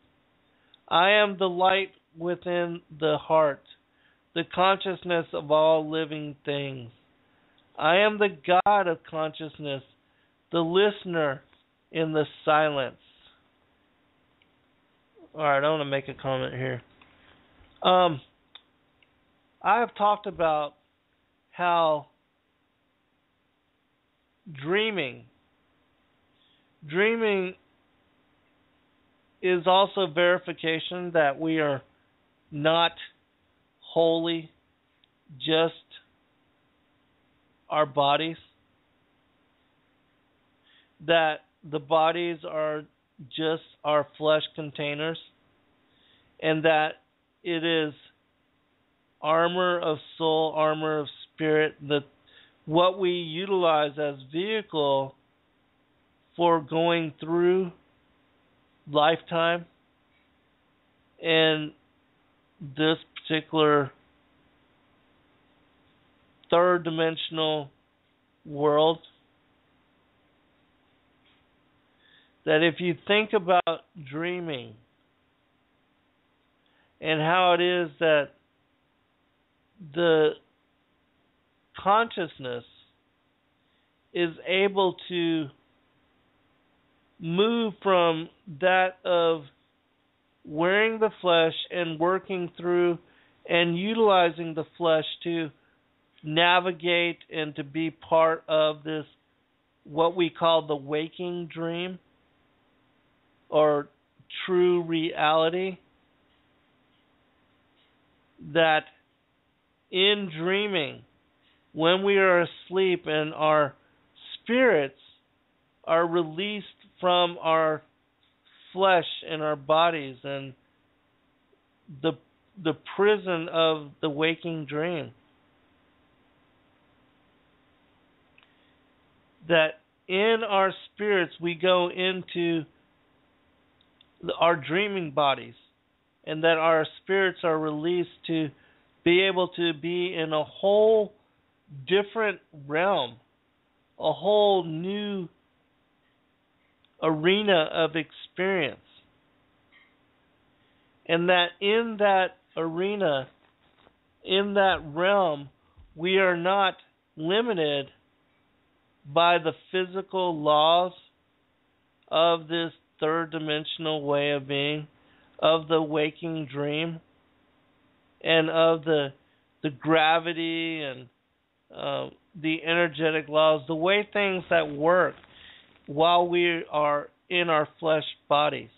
I am the light within the heart, the consciousness of all living things. I am the God of consciousness, the listener in the silence. Alright, I want to make a comment here. I have talked about how dreaming is also verification that we are not wholly just our bodies, that the bodies are just our flesh containers, and that it is armor of soul, armor of spirit, that what we utilize as vehicle for going through lifetime and this particular third dimensional world. That if you think about dreaming and how it is that the consciousness is able to move from that of wearing the flesh and working through and utilizing the flesh to navigate and to be part of this, what we call the waking dream or true reality, that in dreaming, when we are asleep and our spirits are released from our flesh and our bodies and the prison of the waking dream, that in our spirits we go into our dreaming bodies, and that our spirits are released to be able to be in a whole different realm, a whole new arena of experience. And that in that arena, in that realm, we are not limited by the physical laws of this third dimensional way of being, of the waking dream, and of the gravity and the energetic laws, the way things that work while we are in our flesh bodies.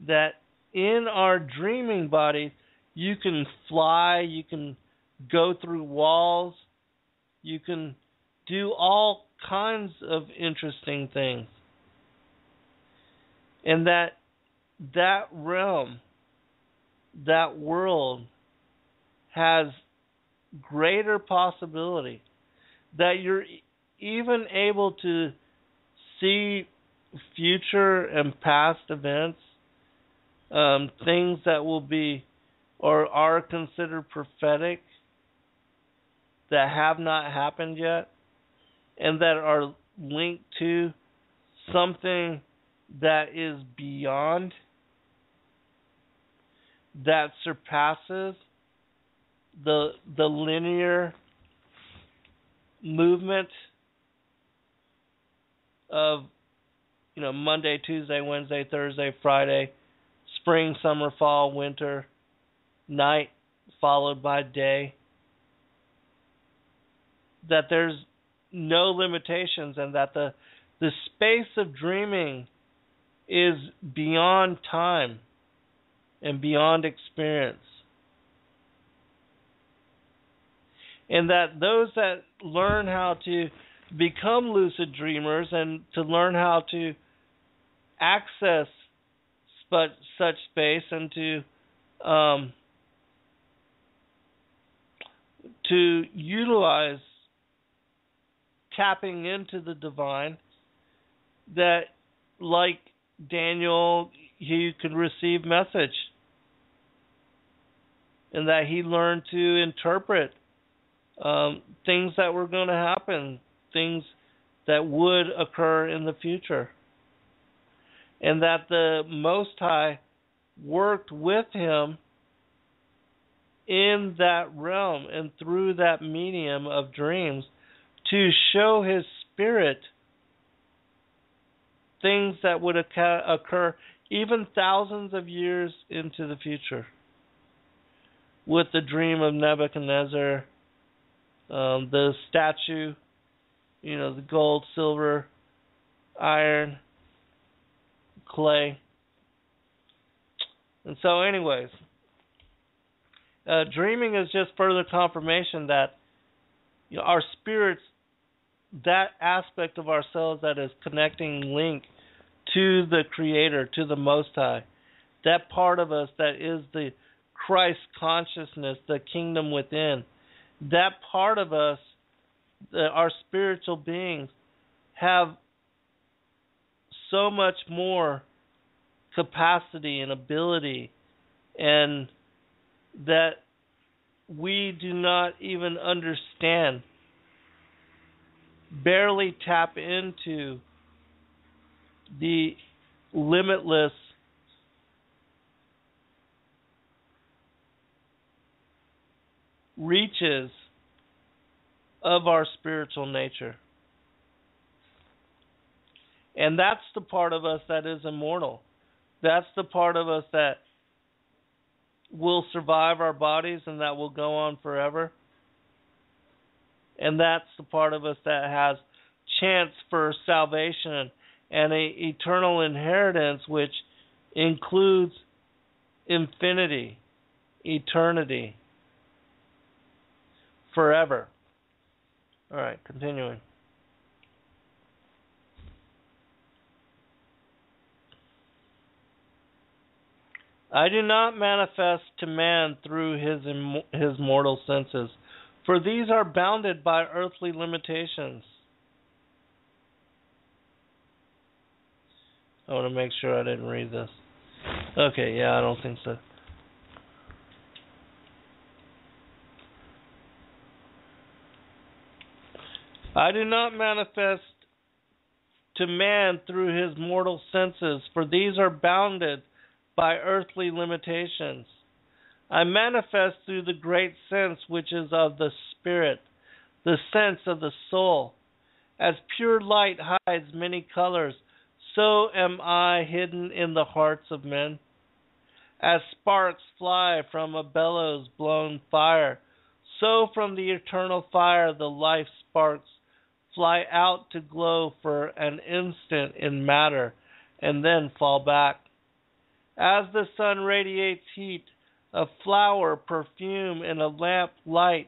That in our dreaming body, you can fly, you can go through walls, you can do all kinds of interesting things. And that realm, that world, has greater possibility, that you're even able to see future and past events, things that will be or are considered prophetic, that have not happened yet, and that are linked to something that is beyond, that surpasses the linear movement of, Monday, Tuesday, Wednesday, Thursday, Friday, spring, summer, fall, winter, night followed by day. That there's no limitations, and that the space of dreaming is beyond time and beyond experience. And that those that learn how to become lucid dreamers and to learn how to access such space and to utilize tapping into the divine, that like Daniel, he could receive message, and that he learned to interpret things that were going to happen, things that would occur in the future, and that the Most High worked with him in that realm and through that medium of dreams to show his spirit things that would occur even thousands of years into the future. With the dream of Nebuchadnezzar, the statue, the gold, silver, iron, clay. And so anyways, dreaming is just further confirmation that our spirits, that aspect of ourselves that is connecting link to the Creator, to the Most High, that part of us that is the Christ consciousness, the kingdom within, that part of us, our spiritual beings, have so much more capacity and ability, and that we do not even understand, barely tap into the limitless reaches of our spiritual nature. And that's the part of us that is immortal. That's the part of us that will survive our bodies and that will go on forever. And that's the part of us that has chance for salvation and an eternal inheritance, which includes infinity, eternity, forever. All right, continuing. I do not manifest to man through his mortal senses, for these are bounded by earthly limitations. I want to make sure I didn't read this. Okay, yeah, I don't think so. I do not manifest to man through his mortal senses, for these are bounded by earthly limitations. I manifest through the great sense which is of the spirit, the sense of the soul. As pure light hides many colors, so am I hidden in the hearts of men. As sparks fly from a bellows blown fire, so from the eternal fire the life sparks fly out to glow for an instant in matter and then fall back. As the sun radiates heat, a flower perfume, and a lamp light,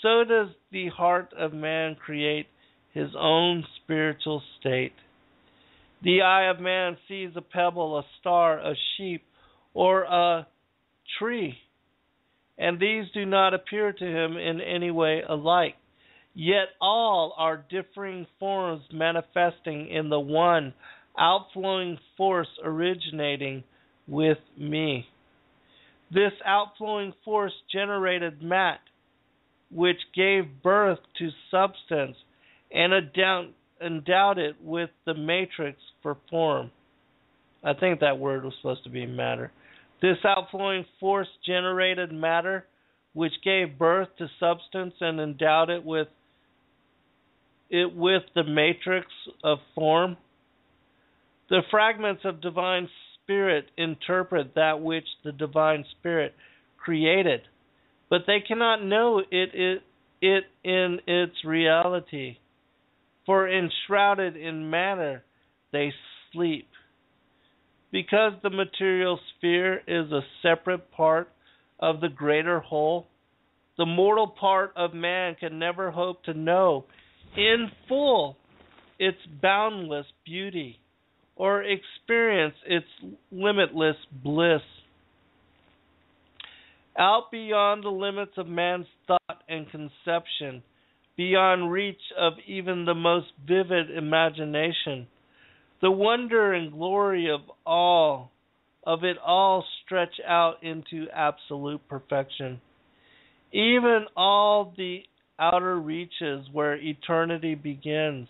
so does the heart of man create his own spiritual state. The eye of man sees a pebble, a star, a sheep, or a tree, and these do not appear to him in any way alike. Yet all are differing forms manifesting in the one outflowing force originating with me. This outflowing force generated matter, which gave birth to substance and endowed it with the matrix for form. I think that word was supposed to be matter. This outflowing force generated matter, which gave birth to substance and endowed it with the matrix of form. The fragments of divine spirit interpret that which the divine spirit created, but they cannot know it in its reality, for enshrouded in matter they sleep. Because the material sphere is a separate part of the greater whole, the mortal part of man can never hope to know in full its boundless beauty or experience its limitless bliss. Out beyond the limits of man's thought and conception, beyond reach of even the most vivid imagination, the wonder and glory of it all stretch out into absolute perfection. Even all the outer reaches where eternity begins,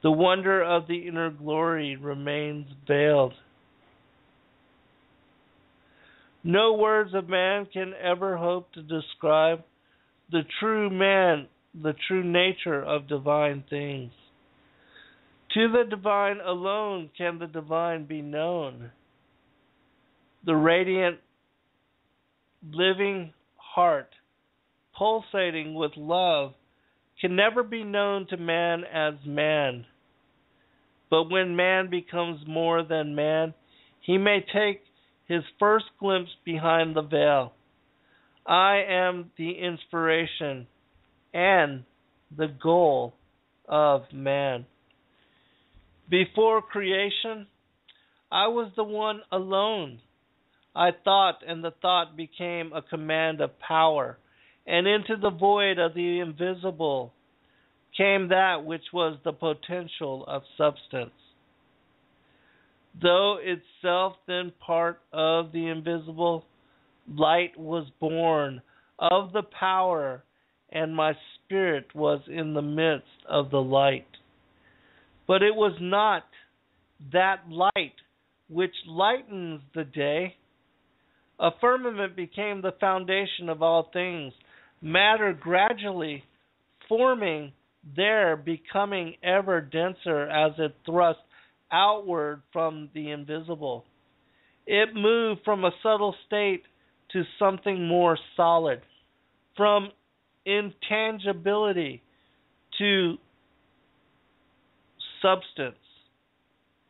the wonder of the inner glory remains veiled. No words of man can ever hope to describe the true man, the true nature of divine things. To the divine alone can the divine be known. The radiant, living heart, pulsating with love, can never be known to man as man. But when man becomes more than man, he may take his first glimpse behind the veil. I am the inspiration and the goal of man. Before creation, I was the one alone. I thought, and the thought became a command of power, and into the void of the invisible came that which was the potential of substance. Though itself then part of the invisible, light was born of the power, and my spirit was in the midst of the light. But it was not that light which lightens the day. A firmament became the foundation of all things, matter gradually forming there, becoming ever denser as it thrust outward from the invisible. It moved from a subtle state to something more solid, from intangibility to substance,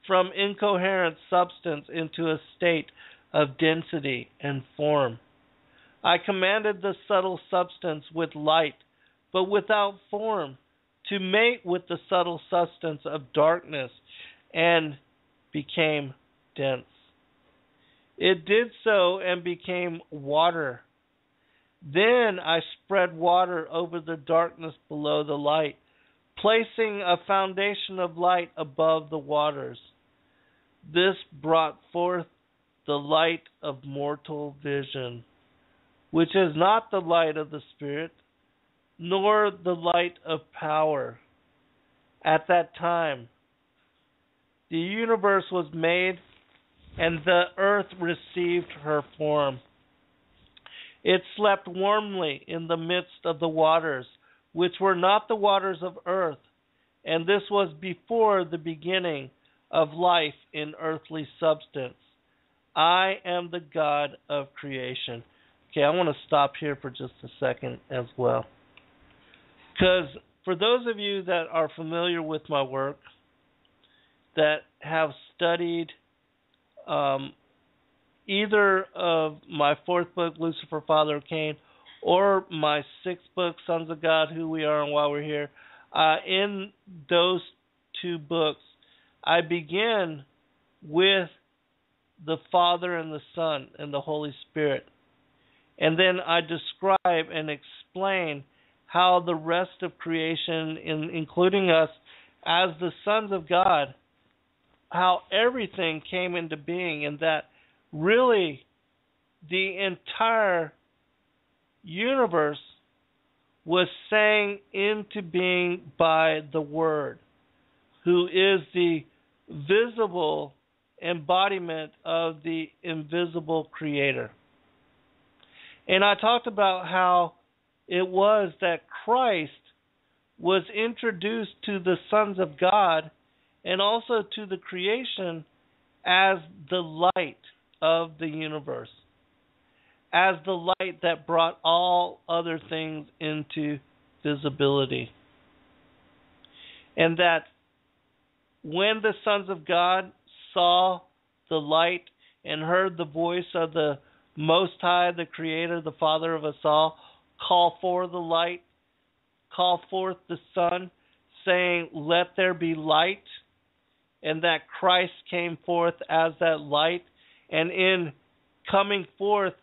from incoherent substance into a state of density and form. I commanded the subtle substance with light, but without form, to mate with the subtle substance of darkness, and became dense. It did so and became water. Then I spread water over the darkness below the light, placing a foundation of light above the waters. This brought forth the light of mortal vision, which is not the light of the Spirit, nor the light of power. At that time, the universe was made, and the earth received her form. It slept warmly in the midst of the waters, which were not the waters of earth, and this was before the beginning of life in earthly substance. I am the God of creation. Okay, I want to stop here for just a second as well. Because for those of you that are familiar with my work, that have studied either of my fourth book, Lucifer, Father of Cain, or my sixth book, Sons of God, Who We Are and Why We're Here, in those two books, I begin with the Father and the Son and the Holy Spirit. And then I describe and explain how the rest of creation, including us as the sons of God, how everything came into being, and that really the entire universe was sang into being by the Word, who is the visible embodiment of the invisible Creator. And I talked about how it was that Christ was introduced to the sons of God and also to the creation as the light of the universe, as the light that brought all other things into visibility. And that when the sons of God saw the light and heard the voice of the Most High, the Creator, the Father of us all, call for the light, call forth the sun, saying, "Let there be light," and that Christ came forth as that light, and in coming forth,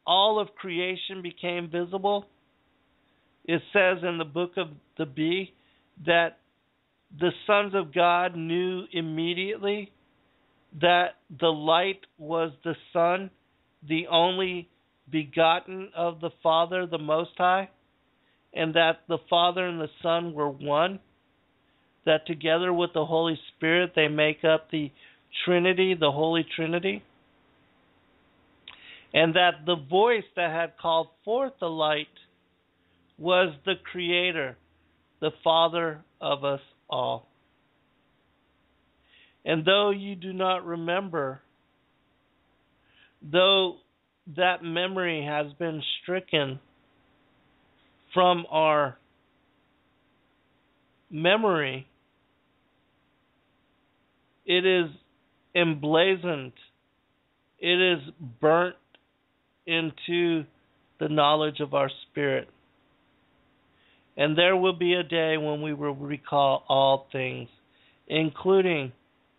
all of creation became visible. It says in the book of the Bee that the sons of God knew immediately that the light was the Son, the only begotten of the Father, the Most High, and that the Father and the Son were one, that together with the Holy Spirit they make up the Trinity, the Holy Trinity, and that the voice that had called forth the light was the Creator, the Father of us all. And though you do not remember, though that memory has been stricken from our memory, it is emblazoned, it is burnt into the knowledge of our spirit. And there will be a day when we will recall all things, including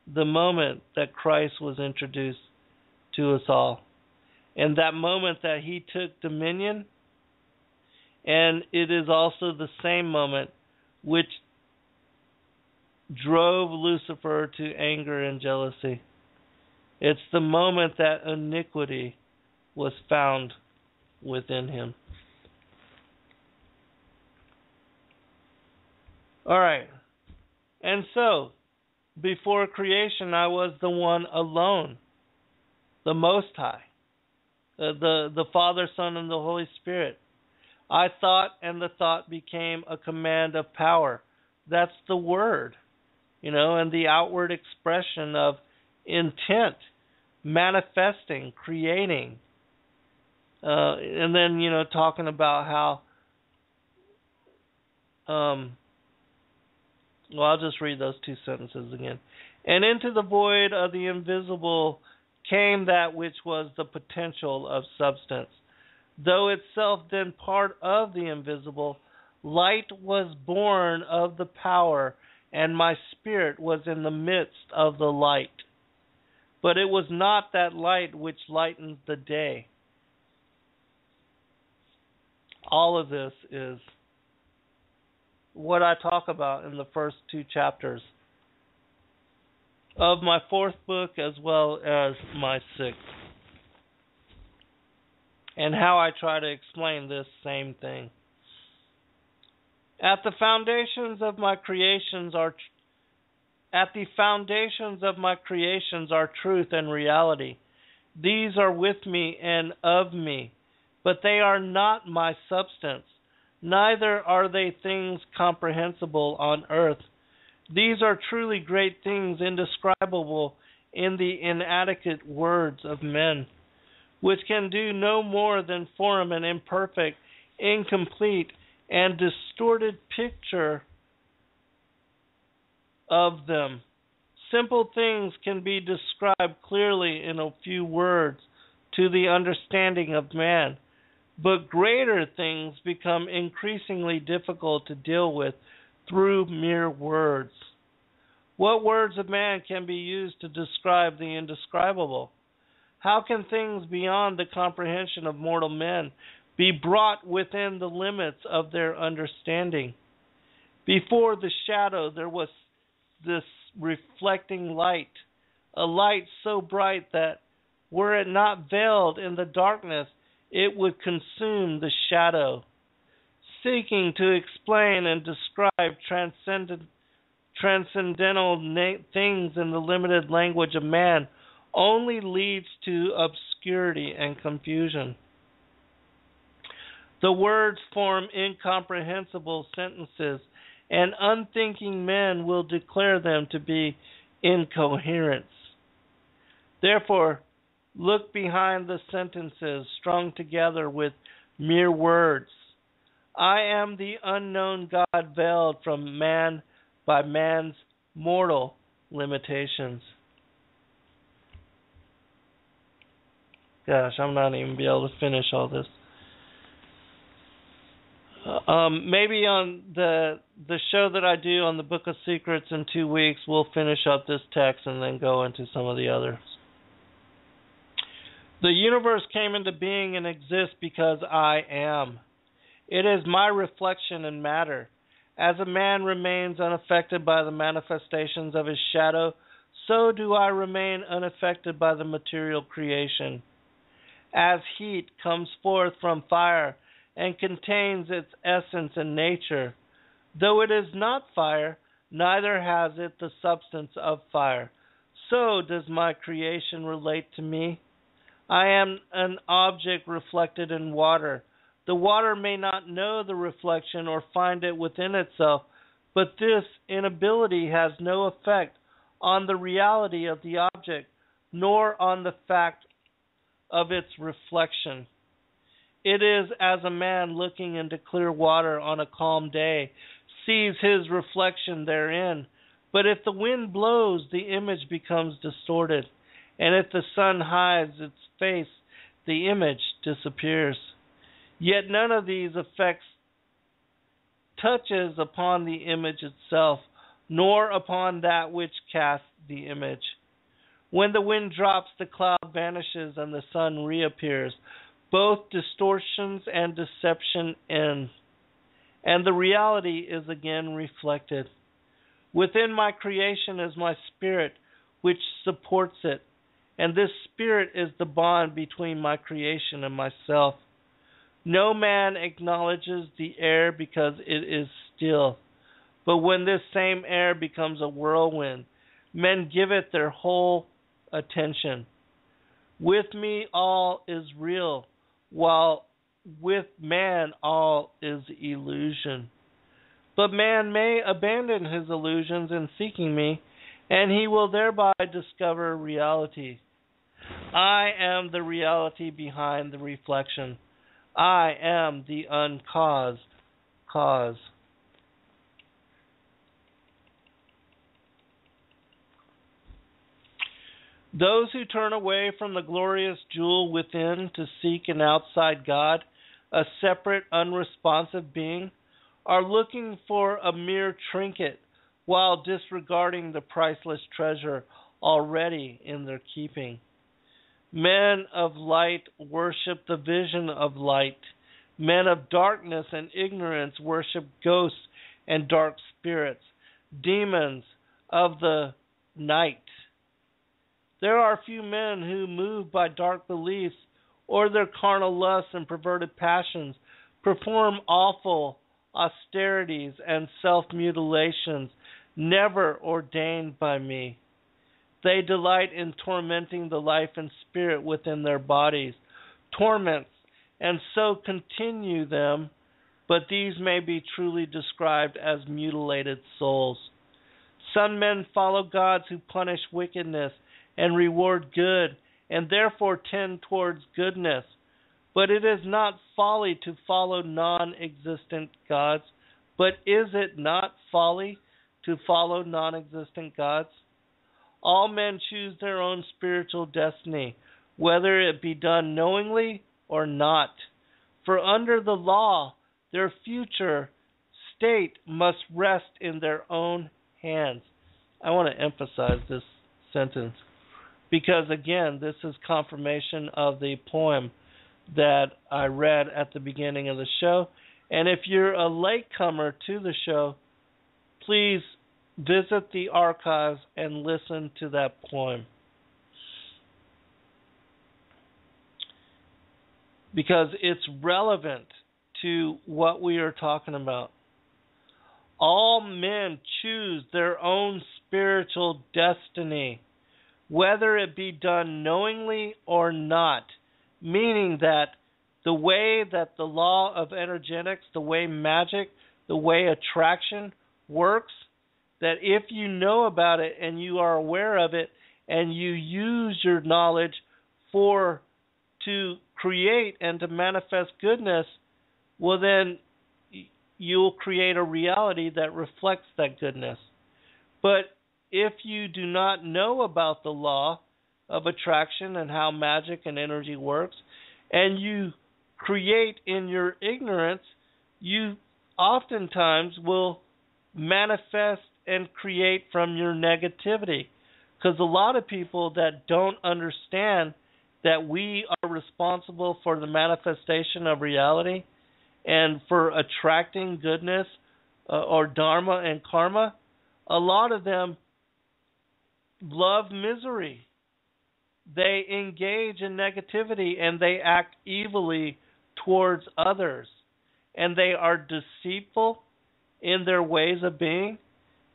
the moment that Christ was introduced to us all. And that moment that he took dominion, and it is also the same moment which drove Lucifer to anger and jealousy. It's the moment that iniquity was found within him. All right. And so, before creation, I was the one alone, the Most High, the Father, Son, and the Holy Spirit. I thought, and the thought became a command of power. That's the word, and the outward expression of intent, manifesting, creating. And then, talking about how, I'll just read those two sentences again. And into the void of the invisible came that which was the potential of substance. Though itself then part of the invisible, light was born of the power, and my spirit was in the midst of the light. But it was not that light which lightens the day. All of this is what I talk about in the first two chapters of my fourth book as well as my sixth. and how I try to explain this same thing. At the foundations of my creations are truth and reality. These are with me and of me, but they are not my substance. Neither are they things comprehensible on earth. These are truly great things, indescribable in the inadequate words of men, which can do no more than form an imperfect, incomplete, and distorted picture of them. Simple things can be described clearly in a few words to the understanding of man, but greater things become increasingly difficult to deal with through mere words. What words of man can be used to describe the indescribable? How can things beyond the comprehension of mortal men be brought within the limits of their understanding? Before the shadow there was this reflecting light, a light so bright that, were it not veiled in the darkness, it would consume the shadow. Seeking to explain and describe transcendental things in the limited language of man only leads to obscurity and confusion. The words form incomprehensible sentences, and unthinking men will declare them to be incoherent. Therefore, look behind the sentences strung together with mere words. I am the unknown God veiled from man by man's mortal limitations. Gosh, I'm not even be able to finish all this. Maybe on the show that I do on the Book of Secrets in 2 weeks, we'll finish up this text and then go into some of the others. The universe came into being and exists because I am. It is my reflection in matter. As a man remains unaffected by the manifestations of his shadow, so do I remain unaffected by the material creation. As heat comes forth from fire and contains its essence and nature, though it is not fire, neither has it the substance of fire, so does my creation relate to me. I am an object reflected in water. The water may not know the reflection or find it within itself, but this inability has no effect on the reality of the object, nor on the fact of its reflection. It is as a man looking into clear water on a calm day sees his reflection therein, but if the wind blows, the image becomes distorted, and if the sun hides its face, the image disappears. Yet none of these effects touches upon the image itself, nor upon that which casts the image. When the wind drops, the cloud vanishes and the sun reappears. Both distortions and deception end, and the reality is again reflected. Within my creation is my spirit, which supports it, and this spirit is the bond between my creation and myself. No man acknowledges the air because it is still, but when this same air becomes a whirlwind, men give it their whole attention. With me all is real, while with man all is illusion. But man may abandon his illusions in seeking me, and he will thereby discover reality. I am the reality behind the reflection. I am the uncaused cause. Those who turn away from the glorious jewel within to seek an outside God, a separate, unresponsive being, are looking for a mere trinket while disregarding the priceless treasure already in their keeping. Men of light worship the vision of light. Men of darkness and ignorance worship ghosts and dark spirits, demons of the night. There are few men who, moved by dark beliefs, or their carnal lusts and perverted passions, perform awful austerities and self-mutilations, never ordained by me. They delight in tormenting the life and spirit within their bodies, torments, and so continue them, but these may be truly described as mutilated souls. Some men follow gods who punish wickedness and reward good, and therefore tend towards goodness. But it is not folly to follow non-existent gods. But is it not folly to follow non-existent gods? All men choose their own spiritual destiny, whether it be done knowingly or not. For under the law, their future state must rest in their own hands. I want to emphasize this sentence because, again, this is confirmation of the poem that I read at the beginning of the show. And if you're a latecomer to the show, please visit the archives and listen to that poem, because it's relevant to what we are talking about. All men choose their own spiritual destiny, whether it be done knowingly or not, meaning that the way that the law of energetics, the way magic, the way attraction works, that if you know about it and you are aware of it and you use your knowledge to create and to manifest goodness, well then you'll create a reality that reflects that goodness. But if you do not know about the law of attraction and how magic and energy works, and you create in your ignorance, you oftentimes will manifest and create from your negativity. Because a lot of people that don't understand that we are responsible for the manifestation of reality and for attracting goodness or dharma and karma, a lot of them love misery. They engage in negativity and they act evilly towards others. And they are deceitful in their ways of being.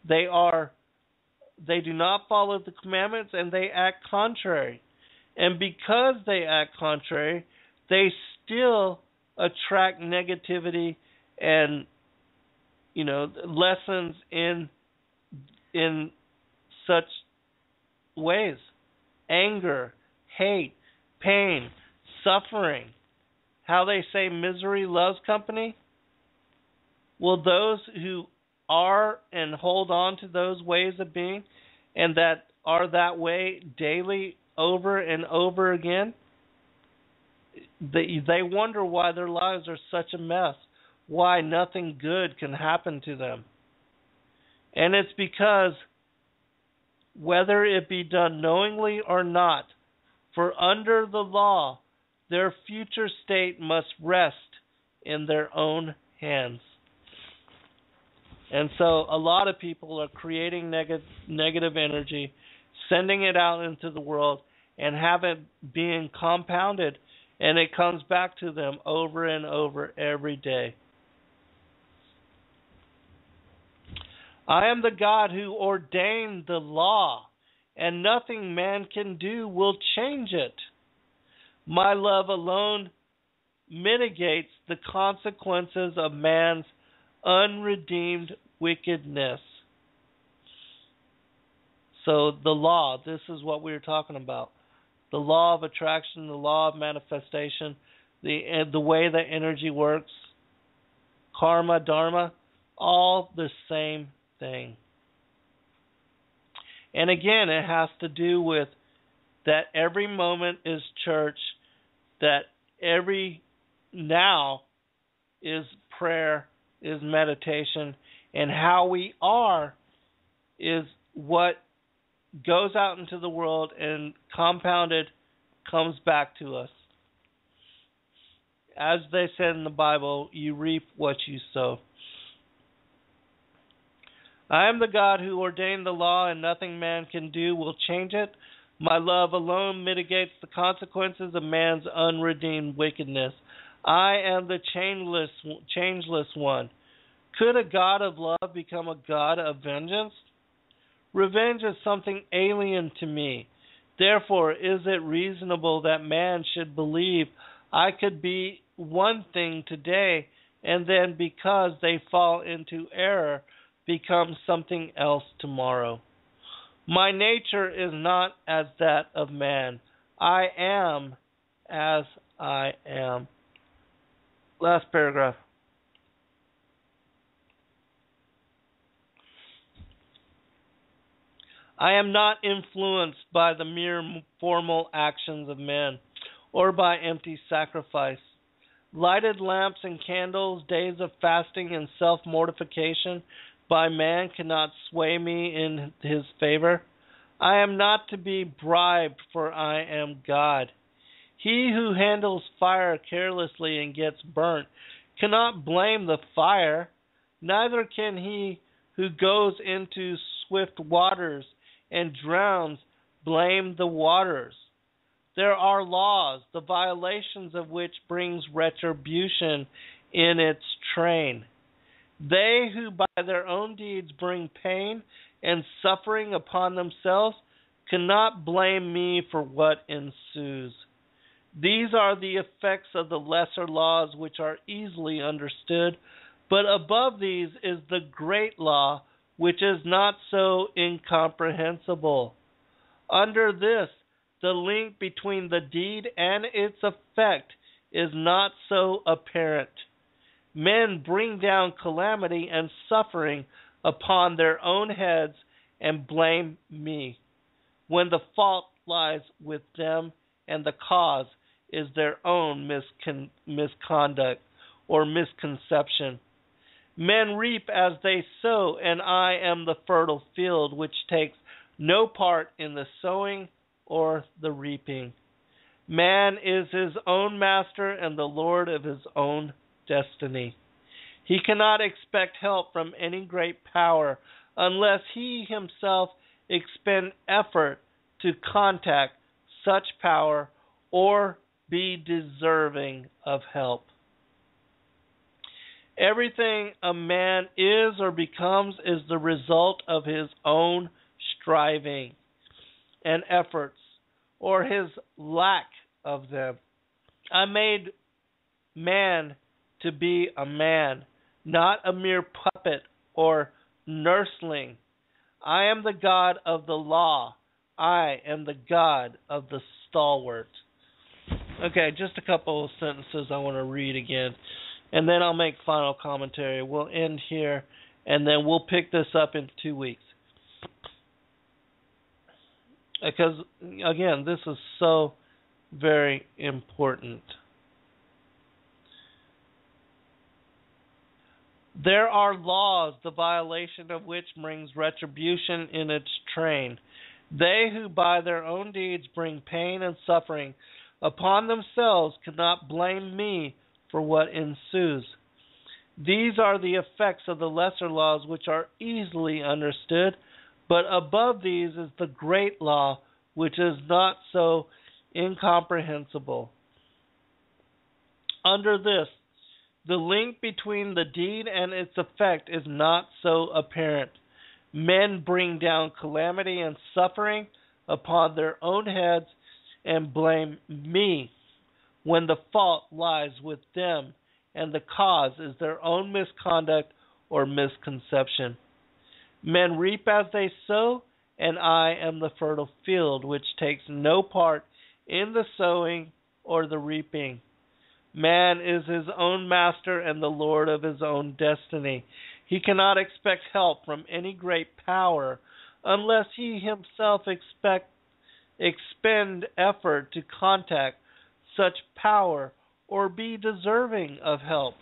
They do not follow the commandments and they act contrary. And because they act contrary, they still attract negativity and lessons in such ways: anger, hate, pain, suffering. How they say misery loves company? Well, those who are and hold on to those ways of being and that are that way daily over and over again, they wonder why their lives are such a mess, why nothing good can happen to them. And it's because whether it be done knowingly or not, for under the law, their future state must rest in their own hands. And so a lot of people are creating negative energy, sending it out into the world, and have it being compounded, and it comes back to them over and over every day. I am the God who ordained the law, and nothing man can do will change it. My love alone mitigates the consequences of man's unredeemed wickedness. So the law, this is what we were talking about. The law of attraction, the law of manifestation, the way that energy works, karma, dharma, all the same thing. And again, it has to do with that every moment is church, that every now is prayer, is meditation, and how we are is what goes out into the world and compounded comes back to us. As they said in the Bible, you reap what you sow. I am the God who ordained the law, and nothing man can do will change it. My love alone mitigates the consequences of man's unredeemed wickedness. I am the changeless one. Could a God of love become a God of vengeance? Revenge is something alien to me. Therefore, is it reasonable that man should believe I could be one thing today and then, because they fall into error, become something else tomorrow? My nature is not as that of man. I am as I am. Last paragraph. I am not influenced by the mere formal actions of men, or by empty sacrifice. Lighted lamps and candles, days of fasting and self-mortification by man cannot sway me in his favor. I am not to be bribed, for I am God. He who handles fire carelessly and gets burnt cannot blame the fire, neither can he who goes into swift waters and drowns blame the waters. There are laws, the violations of which brings retribution in its train. They who by their own deeds bring pain and suffering upon themselves cannot blame me for what ensues. These are the effects of the lesser laws, which are easily understood, but above these is the great law, which is not so incomprehensible. Under this, the link between the deed and its effect is not so apparent. Men bring down calamity and suffering upon their own heads and blame me, when the fault lies with them and the cause is their own misconduct or misconception. Men reap as they sow, and I am the fertile field which takes no part in the sowing or the reaping. Man is his own master and the Lord of his own destiny. He cannot expect help from any great power unless he himself expend effort to contact such power or be deserving of help. Everything a man is or becomes is the result of his own striving and efforts, or his lack of them. I made man to be a man, not a mere puppet or nursling. I am the God of the law. I am the God of the stalwart. Okay, just a couple of sentences I want to read again, and then I'll make final commentary. We'll end here, and then we'll pick this up in 2 weeks. Because, again, this is so very important. There are laws, the violation of which brings retribution in its train. They who by their own deeds bring pain and suffering upon themselves cannot blame me for what ensues. These are the effects of the lesser laws, which are easily understood, but above these is the great law, which is not so incomprehensible. Under this, the link between the deed and its effect is not so apparent. Men bring down calamity and suffering upon their own heads and blame me, when the fault lies with them and the cause is their own misconduct or misconception. Men reap as they sow, and I am the fertile field which takes no part in the sowing or the reaping. Man is his own master and the Lord of his own destiny. He cannot expect help from any great power unless he himself expend effort to contact such power or be deserving of help.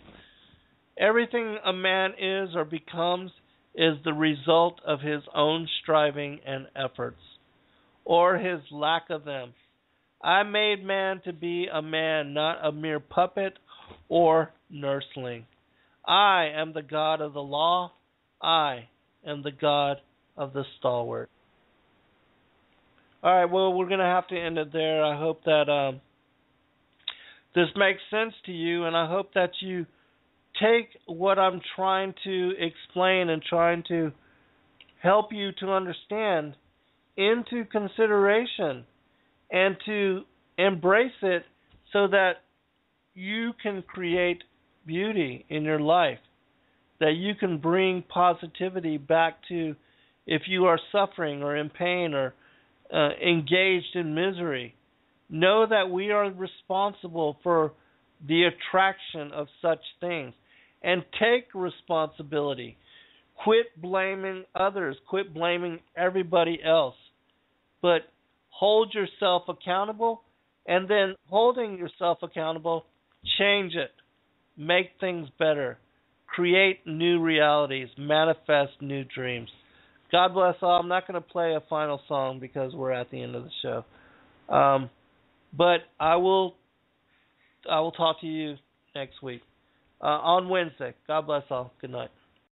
Everything a man is or becomes is the result of his own striving and efforts, or his lack of them. I made man to be a man, not a mere puppet or nursling. I am the God of the law. I am the God of the stalwart. All right, well, we're going to have to end it there. I hope that this makes sense to you, and I hope that you take what I'm trying to explain and trying to help you to understand into consideration and to embrace it so that you can create beauty in your life, that you can bring positivity back to if you are suffering or in pain or engaged in misery. Know that we are responsible for the attraction of such things, and take responsibility. Quit blaming others. Quit blaming everybody else. But hold yourself accountable, and then holding yourself accountable, change it. Make things better. Create new realities. Manifest new dreams. God bless all. I'm not going to play a final song because we're at the end of the show. But I will talk to you next week on Wednesday. God bless all. Good night.